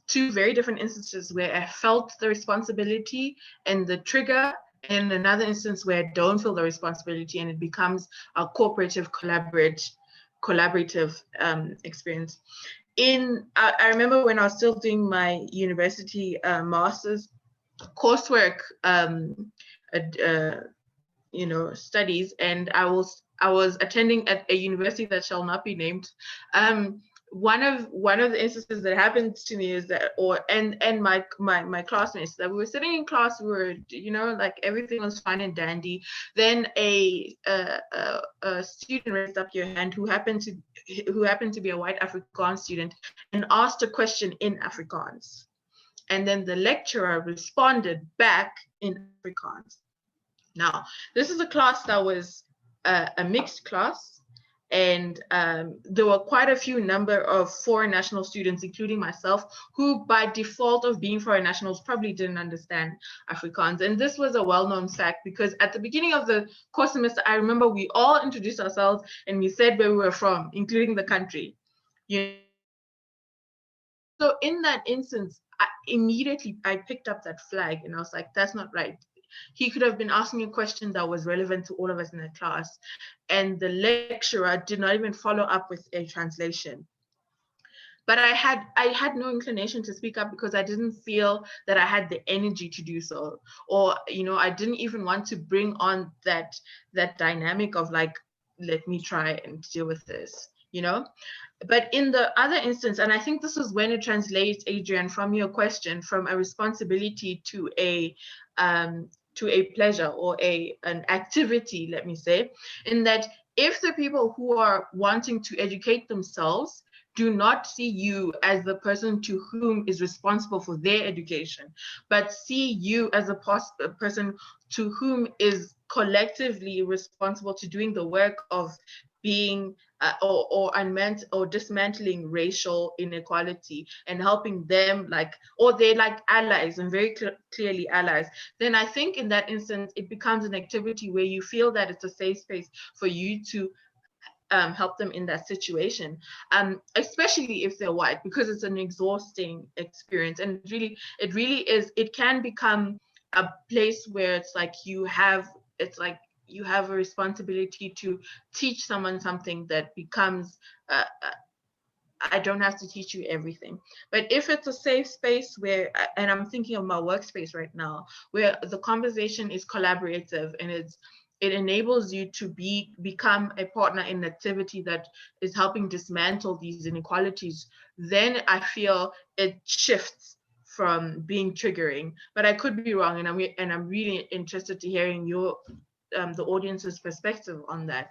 two very different instances where I felt the responsibility and the trigger, and another instance where I don't feel the responsibility and it becomes a cooperative, collaborative experience. I remember when I was still doing my university master's coursework, studies, and I was attending at a university that shall not be named. One of the instances that happened to me is that, and my classmates, that we were sitting in class, we were, like everything was fine and dandy. Then a student raised up your hand who happened to be a white Afrikaans student and asked a question in Afrikaans. And then the lecturer responded back in Afrikaans. Now, this is a class that was a mixed class, and there were quite a few number of foreign national students, including myself, who by default of being foreign nationals probably didn't understand Afrikaans. And this was a well-known fact because at the beginning of the course semester, I remember we all introduced ourselves and we said where we were from, including the country. So in that instance, immediately I picked up that flag and I was like, that's not right. He could have been asking a question that was relevant to all of us in the class, and the lecturer did not even follow up with a translation. But I had no inclination to speak up because I didn't feel that I had the energy to do so, or I didn't even want to bring on that dynamic of like, let me try and deal with this, But in the other instance, and I think this is when it translates, Adrian, from your question, from a responsibility to a pleasure or an activity, let me say, in that if the people who are wanting to educate themselves do not see you as the person to whom is responsible for their education, but see you as a person to whom is collectively responsible to doing the work of being or dismantling racial inequality and helping them, or they're like allies and very clearly allies, then I think in that instance it becomes an activity where you feel that it's a safe space for you to help them in that situation, especially if they're white, because it's an exhausting experience. And it really is, it can become a place where it's like you have a responsibility to teach someone something that becomes, I don't have to teach you everything. But if it's a safe space where, and I'm thinking of my workspace right now, where the conversation is collaborative and it enables you to become a partner in an activity that is helping dismantle these inequalities, then I feel it shifts from being triggering. But I could be wrong, and I'm really interested to hearing your the audience's perspective on that,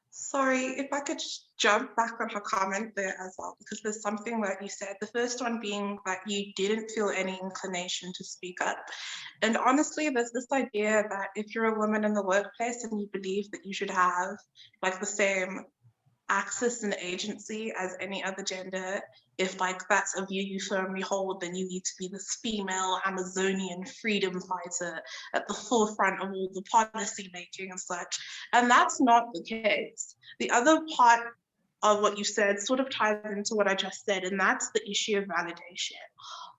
Sorry, if I could just jump back on her comment there as well, because there's something that you said. The first one being that you didn't feel any inclination to speak up. And honestly, there's this idea that if you're a woman in the workplace and you believe that you should have the same access and agency as any other gender, if that's a view you firmly hold, then you need to be this female Amazonian freedom fighter at the forefront of all the policy making and such. And that's not the case. The other part of what you said sort of ties into what I just said, and that's the issue of validation.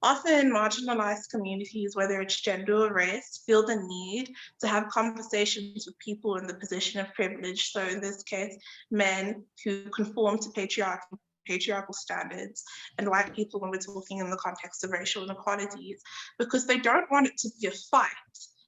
Often marginalized communities, whether it's gender or race, feel the need to have conversations with people in the position of privilege. So in this case, men who conform to patriarchal standards, and white people when we're talking in the context of racial inequalities, because they don't want it to be a fight.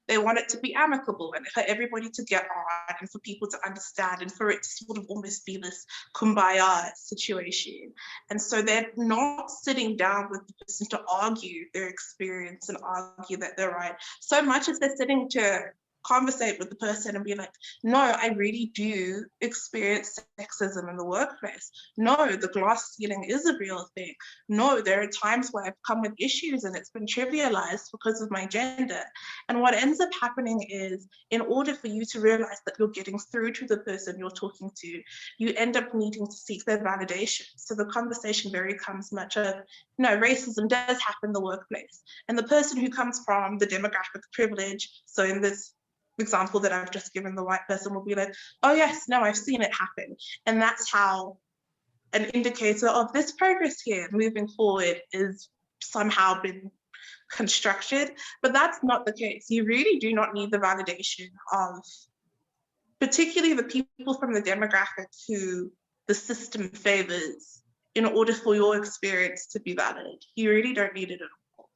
They want it to be amicable and for everybody to get on and for people to understand and for it to sort of almost be this kumbaya situation. And so they're not sitting down with the person to argue their experience and argue that they're right, so much as they're sitting to conversate with the person and be like, no, I really do experience sexism in the workplace. No, the glass ceiling is a real thing. No, there are times where I've come with issues and it's been trivialized because of my gender. And what ends up happening is, in order for you to realize that you're getting through to the person you're talking to, you end up needing to seek their validation. So the conversation very becomes much of, no, racism does happen in the workplace. And the person who comes from the demographic privilege, so in this example that I've just given, the white person will be like, oh yes, no, I've seen it happen. And that's how an indicator of this progress here moving forward is somehow been constructed. But that's not the case. You really do not need the validation of particularly the people from the demographic who the system favors in order for your experience to be valid. You really don't need it at all.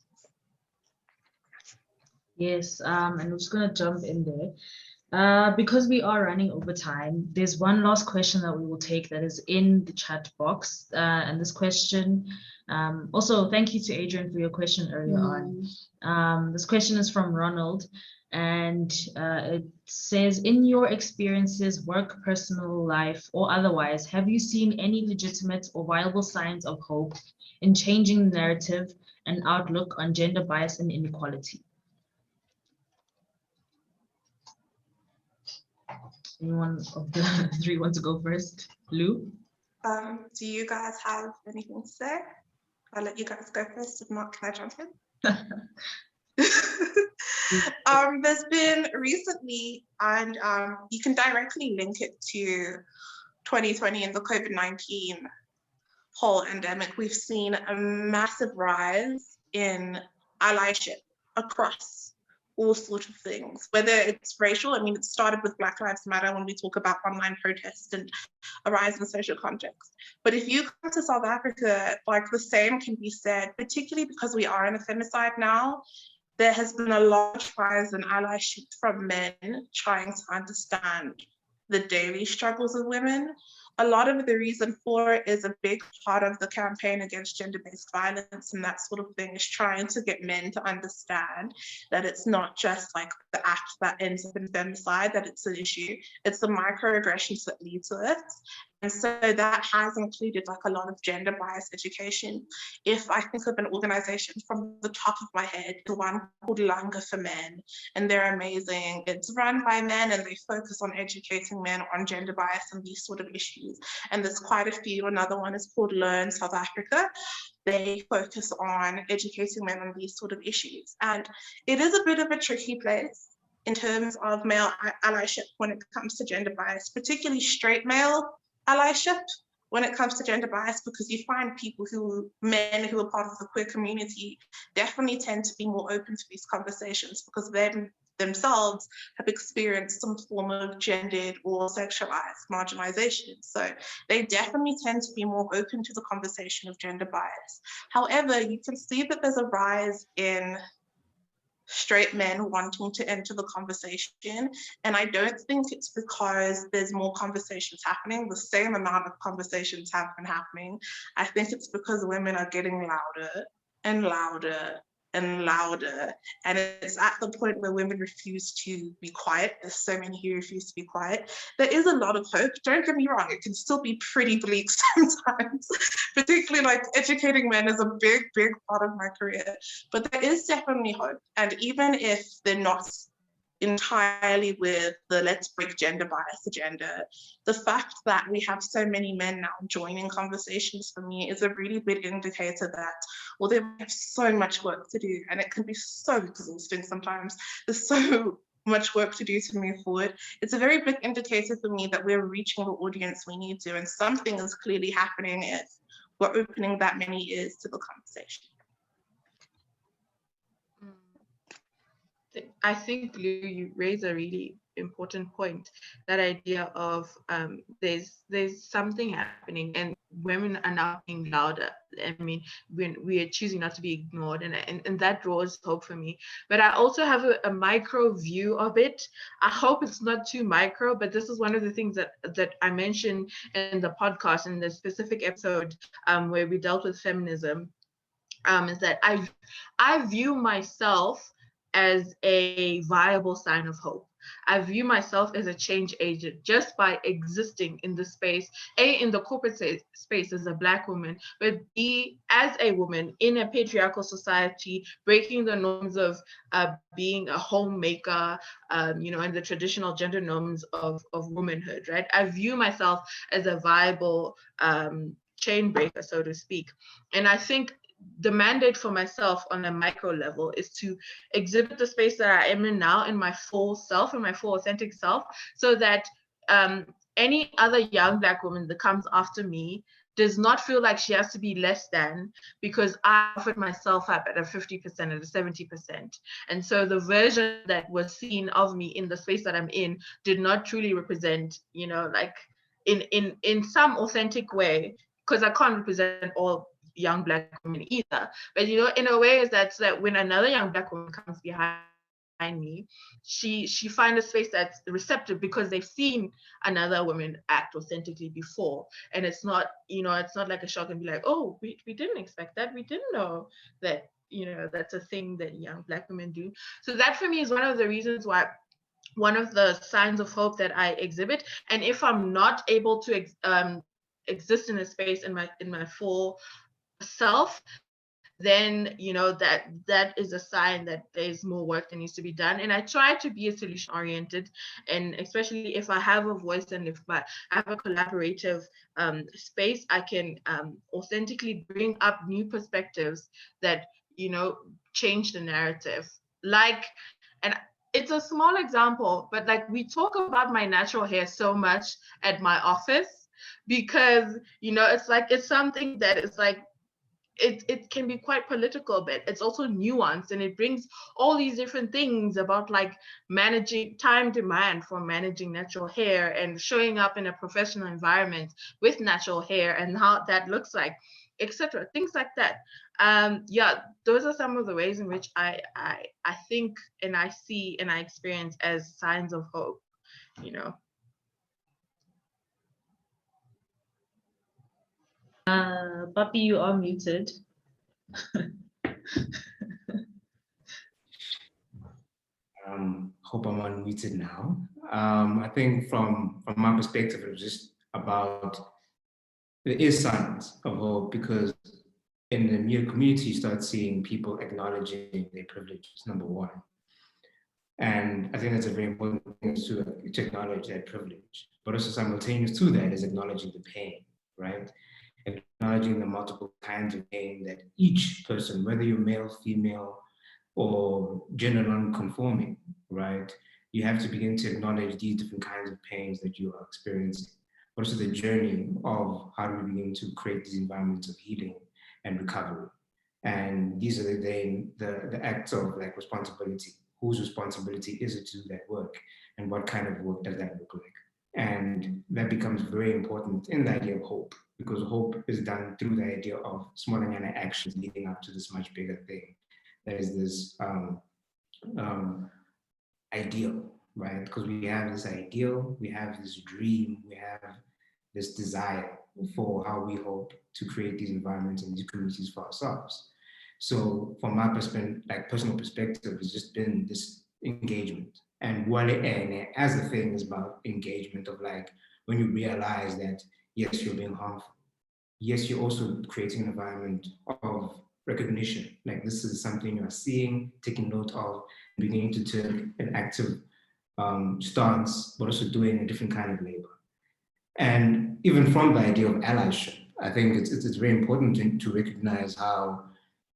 Yes, and I'm just going to jump in there. Because we are running over time, there's one last question that we will take that is in the chat box. And this question, also thank you to Adrian for your question earlier on. This question is from Ronald, and it says, in your experiences, work, personal life, or otherwise, have you seen any legitimate or viable signs of hope in changing the narrative and outlook on gender bias and inequality? Anyone of the three want to go first? Lou? Do you guys have anything to say? I'll let you guys go first. If not, can I jump in? There's been recently, and you can directly link it to 2020 and the COVID-19 whole endemic. We've seen a massive rise in allyship across all sorts of things, whether it's racial. I mean, it started with Black Lives Matter when we talk about online protests and a rise in social context. But if you come to South Africa, like the same can be said, particularly because we are in a femicide now. There has been a large rise in allyship from men trying to understand the daily struggles of women. A lot of the reason for it is a big part of the campaign against gender-based violence and that sort of thing is trying to get men to understand that it's not just like the act that ends up in femicide, that it's an issue, it's the microaggressions that lead to it. And so that has included like a lot of gender bias education. If I think of an organization from the top of my head, the one called Langa for Men, and they're amazing. It's run by men and they focus on educating men on gender bias and these sort of issues. And there's quite a few. Another one is called Learn South Africa. They focus on educating men on these sort of issues. And it is a bit of a tricky place in terms of male allyship when it comes to gender bias, particularly straight male allyship when it comes to gender bias, because you find men who are part of the queer community definitely tend to be more open to these conversations because they themselves have experienced some form of gendered or sexualized marginalization. So they definitely tend to be more open to the conversation of gender bias. However, you can see that there's a rise in straight men wanting to enter the conversation. And I don't think it's because there's more conversations happening. The same amount of conversations have been happening. I think it's because women are getting louder and louder and louder. And it's at the point where women refuse to be quiet. There's so many who refuse to be quiet. There is a lot of hope. Don't get me wrong, it can still be pretty bleak sometimes. Particularly like educating men is a big, big part of my career. But there is definitely hope. And even if they're not entirely with the let's break gender bias agenda, the fact that we have so many men now joining conversations for me is a really big indicator that although we have so much work to do and it can be so exhausting sometimes, there's so much work to do to move forward, it's a very big indicator for me that we're reaching the audience we need to, and something is clearly happening if we're opening that many ears to the conversation. I think, Lou, you raise a really important point, that idea of there's something happening and women are now being louder. I mean, when we are choosing not to be ignored, and that draws hope for me. But I also have a micro view of it. I hope it's not too micro, but this is one of the things that I mentioned in the podcast, in the specific episode where we dealt with feminism, is that I view myself as a viable sign of hope. I view myself as a change agent just by existing in the space, A, in the corporate space as a Black woman, but B, as a woman in a patriarchal society, breaking the norms of being a homemaker, you know, and the traditional gender norms of womanhood, right? I view myself as a viable chain breaker, so to speak. And I think the mandate for myself on a micro level is to exhibit the space that I am in now in my full self, in my full authentic self, so that any other young Black woman that comes after me does not feel like she has to be less than because I offered myself up at a 50%, at a 70%. And so the version that was seen of me in the space that I'm in did not truly represent, you know, like in some authentic way, because I can't represent all young Black women either. But, you know, in a way is that when another young Black woman comes behind me, she finds a space that's receptive because they've seen another woman act authentically before. And it's not, you know, it's not like a shock and be like, oh, we didn't expect that. We didn't know that, you know, that's a thing that young Black women do. So that for me is one of the reasons why, one of the signs of hope that I exhibit. And if I'm not able to exist in a space in my full self, then, you know, that is a sign that there's more work that needs to be done. And I try to be a solution oriented, and especially if I have a voice and if I have a collaborative space, I can authentically bring up new perspectives that, you know, change the narrative. Like, and it's a small example, but like we talk about my natural hair so much at my office because, you know, it's like, it's something that is like, it can be quite political, but it's also nuanced, and it brings all these different things about like managing time demand for managing natural hair and showing up in a professional environment with natural hair and how that looks like, etc. Things like that. Yeah, those are some of the ways in which I think and I see and I experience as signs of hope, you know. Papi, you are muted. Hope I'm unmuted now. I think from my perspective, it was just about, there is signs of hope because in the media community, you start seeing people acknowledging their privileges, number one. And I think that's a very important thing to acknowledge that privilege, but also simultaneous to that is acknowledging the pain, right? Acknowledging the multiple kinds of pain that each person, whether you're male, female, or gender non-conforming, right? You have to begin to acknowledge these different kinds of pains that you are experiencing, but also the journey of how do we begin to create these environments of healing and recovery. And these are the acts of like responsibility. Whose responsibility is it to do that work? And what kind of work does that look like? And that becomes very important in the idea of hope, because hope is done through the idea of small and actions leading up to this much bigger thing. There is this ideal, right? Because we have this ideal, we have this dream, we have this desire for how we hope to create these environments and these communities for ourselves. So from my perspective, like personal perspective, it's just been this engagement. And as the thing is about engagement of like, when you realize that, yes, you're being harmful. Yes, you're also creating an environment of recognition. Like this is something you're seeing, taking note of, beginning to take an active stance, but also doing a different kind of labor. And even from the idea of allyship, I think it's very important to recognize how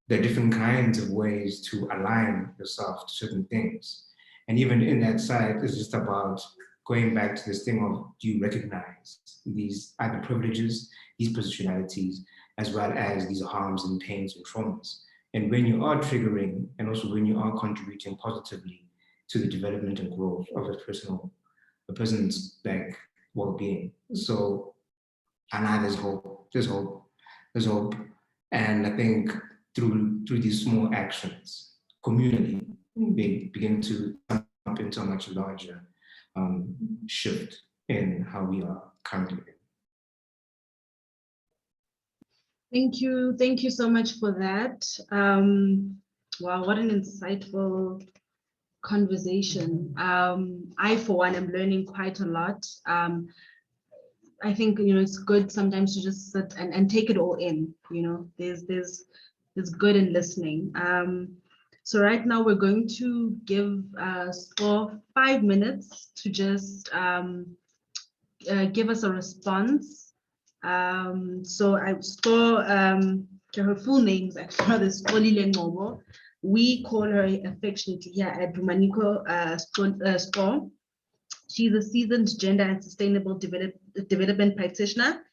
there are different kinds of ways to align yourself to certain things. And even in that side, it's just about going back to this thing of, do you recognize these either privileges, these positionalities, as well as these harms and pains and traumas? And when you are triggering, and also when you are contributing positively to the development and growth of a person's like well-being. So, and there's hope. And I think through these small actions, communally, they begin to come up into a much larger shift in how we are currently living. Thank you so much for that. Wow, what an insightful conversation. I, for one, am learning quite a lot. I think, it's good sometimes to just sit and take it all in. There's good in listening. So right now we're going to give Score 5 minutes to just give us a response. So I Score, her full names actually is Skolile Ngobo. We call her affectionately here at WomaNiko Score. She's a seasoned gender and sustainable development practitioner.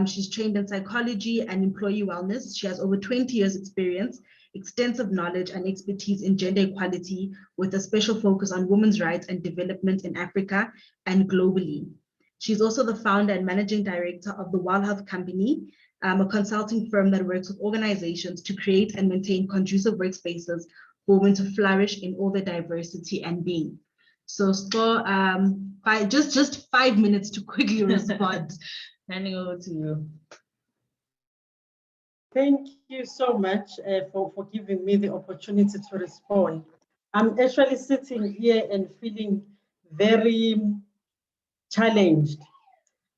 She's trained in psychology and employee wellness. She has over 20 years experience, extensive knowledge and expertise in gender equality with a special focus on women's rights and development in Africa and globally. She's also the founder and managing director of the Well Health Company, a consulting firm that works with organizations to create and maintain conducive workspaces for women to flourish in all their diversity and being. So Score, just 5 minutes to quickly respond. Handing over to you. Thank you so much for giving me the opportunity to respond. I'm actually sitting here and feeling very challenged.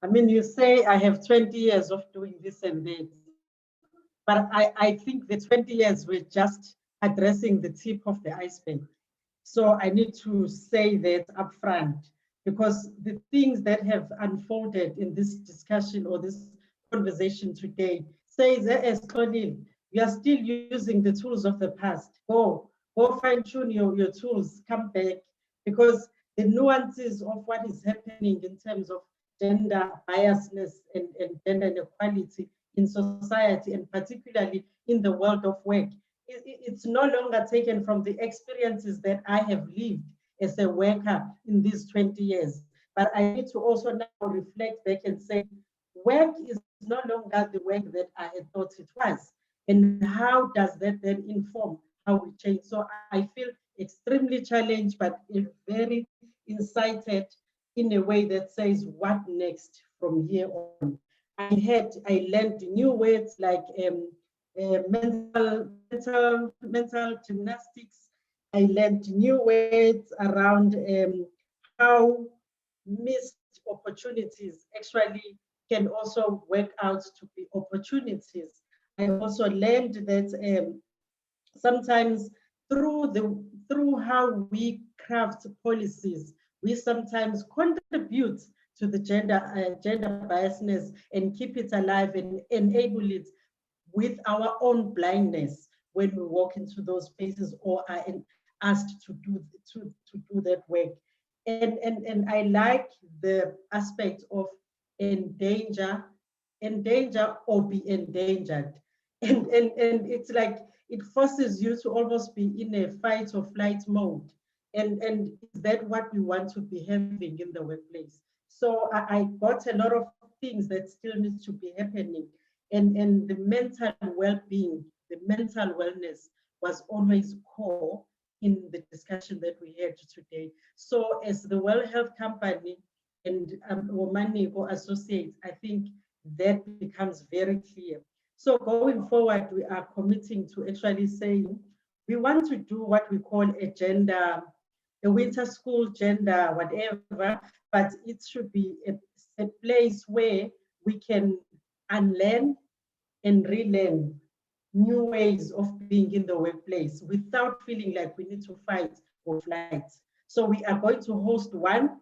I mean, you say I have 20 years of doing this and that, but I think the 20 years we're just addressing the tip of the iceberg. So I need to say that upfront, because the things that have unfolded in this discussion or this conversation today says, as Connie, you are still using the tools of the past. Go fine tune your tools, come back, because the nuances of what is happening in terms of gender biasness and gender inequality in society, and particularly in the world of work, it's no longer taken from the experiences that I have lived as a worker in these 20 years. But I need to also now reflect back and say, work is no longer the work that I had thought it was. And how does that then inform how we change? So I feel extremely challenged, but very incited in a way that says, what next from here on? I learned new words like mental gymnastics. I learned new words around how missed opportunities actually can also work out to be opportunities. I also learned that sometimes through how we craft policies, we sometimes contribute to the gender biasness and keep it alive and enable it with our own blindness when we walk into those spaces or are asked to do that work. And I like the aspect of endanger or be endangered. And it's like it forces you to almost be in a fight or flight mode. And is that what we want to be having in the workplace? So I got a lot of things that still need to be happening. And the mental well-being, the mental wellness was always core in the discussion that we had today. So as the World Health Company and WomaNiko Associates, I think that becomes very clear. So going forward, we are committing to actually saying, we want to do what we call a winter school gender, whatever, but it should be a place where we can unlearn and relearn new ways of being in the workplace without feeling like we need to fight or flight. So we are going to host one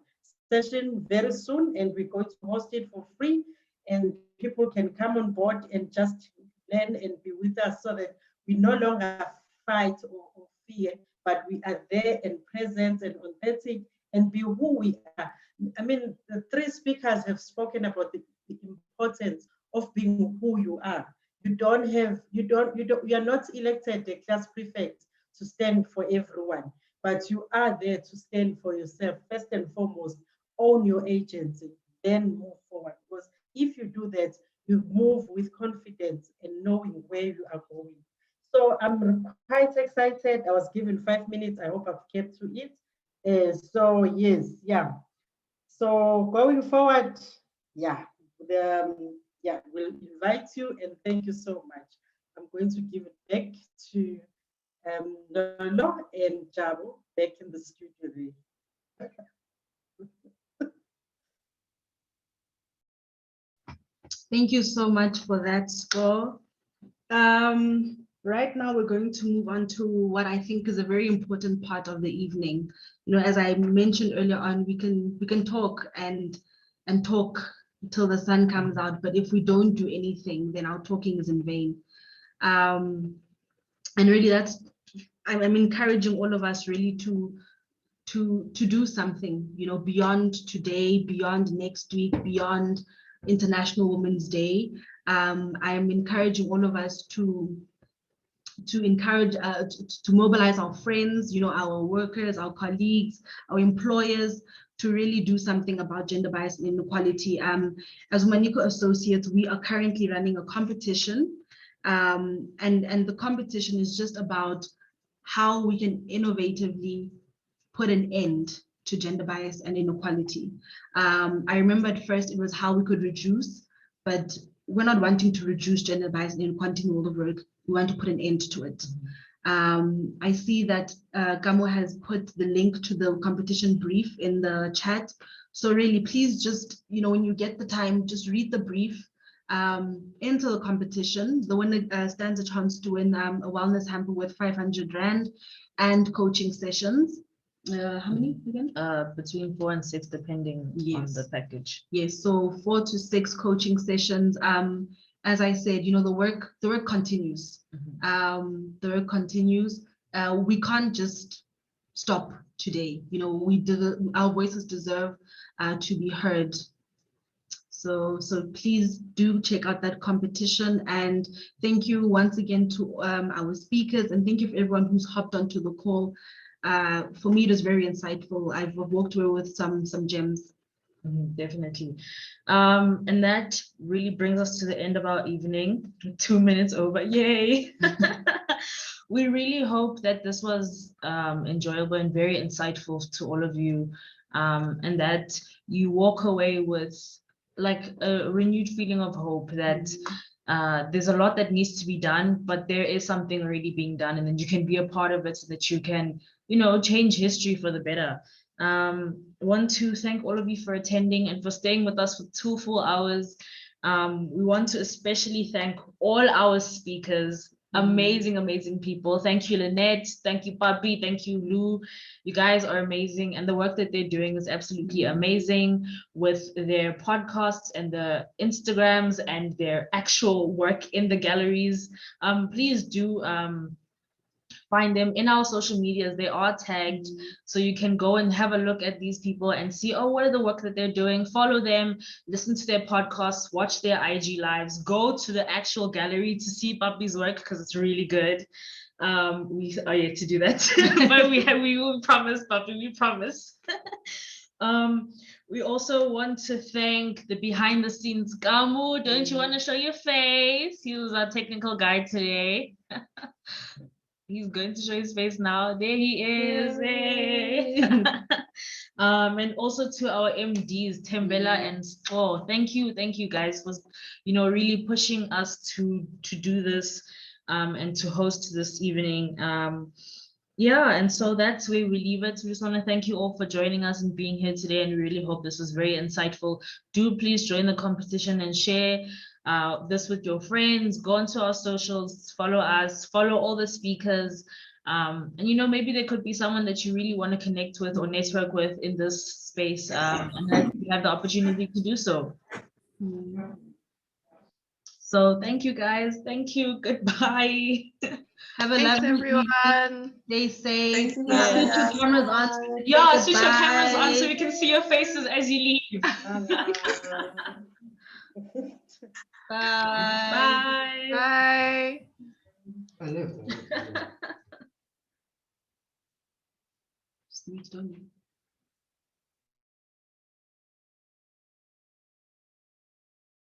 session very soon, and we're going to host it for free, and people can come on board and just learn and be with us so that we no longer fight or fear, but we are there and present and authentic and be who we are. I mean, the three speakers have spoken about the importance of being who you are. You are not elected a class prefect to stand for everyone, but you are there to stand for yourself. First and foremost, own your agency, then move forward. Because if you do that, you move with confidence and knowing where you are going. So I'm quite excited. I was given 5 minutes. I hope I've kept to it. So yes, yeah. So going forward, yeah, we'll invite you and thank you so much. I'm going to give it back to Lolo and Jabu back in the studio there. Thank you so much for that score. Right now, we're going to move on to what I think is a very important part of the evening. You know, as I mentioned earlier on, we can talk and talk till the sun comes out, but if we don't do anything, then our talking is in vain. And really, I'm encouraging all of us really to do something, you know, beyond today, beyond next week, beyond International Women's Day. I am encouraging all of us to encourage, to mobilize our friends, you know, our workers, our colleagues, our employers, to really do something about gender bias and inequality. As WomaNiko Associates, we are currently running a competition, and the competition is just about how we can innovatively put an end to gender bias and inequality. I remember at first it was how we could reduce, but we're not wanting to reduce gender bias and inequality in the world of work. We want to put an end to it. I see that Gamo has put the link to the competition brief in the chat. So really, please just, you know, when you get the time, just read the brief, enter the competition. The winner stands a chance to win a wellness hamper with 500 Rand and coaching sessions. How many again? Between 4 and 6, depending on the package. Yes, so 4 to 6 coaching sessions. As I said, you know, the work continues. The work continues. We can't just stop today. You know, our voices deserve to be heard. So please do check out that competition, and thank you once again to our speakers, and thank you for everyone who's hopped onto the call. For me, it was very insightful. I've walked away with some gems. Definitely. And that really brings us to the end of our evening. 2 minutes over, yay. We really hope that this was enjoyable and very insightful to all of you, and that you walk away with like a renewed feeling of hope that there's a lot that needs to be done, but there is something already being done, and then you can be a part of it so that you can, you know, change history for the better. Want to thank all of you for attending and for staying with us for 2 full hours. We want to especially thank all our speakers, amazing people. Thank you, Lynette. Thank you, Papi. Thank you, Lou. You guys are amazing, and the work that they're doing is absolutely amazing with their podcasts and the Instagrams and their actual work in the galleries. Please do find them in our social medias. They are tagged, so you can go and have a look at these people and see, oh, what are the work that they're doing. Follow them, listen to their podcasts, watch their IG lives, go to the actual gallery to see Papi's work because it's really good. We are yet to do that, but we will promise, Papi, we promise. We also want to thank the behind the scenes Gamu. Don't you want to show your face? He was our technical guide today. He's going to show his face now. There he is. And also to our MDs, Tembela and Spo. Thank you guys for, you know, really pushing us to do this and to host this evening. Yeah, and so that's where we leave it. We just want to thank you all for joining us and being here today, and we really hope this was very insightful. Do please join the competition and share this with your friends. Go onto our socials, follow us, follow all the speakers, and you know, maybe there could be someone that you really want to connect with or network with in this space, and that you have the opportunity to do so. So thank you guys. Thank you. Goodbye. Have a Thanks, lovely everyone. evening. Stay safe. Thank you, Switch your guys. cameras on. Yeah, switch your cameras on so Goodbye. we can see your faces as you leave. Bye. Bye. Bye. Just need to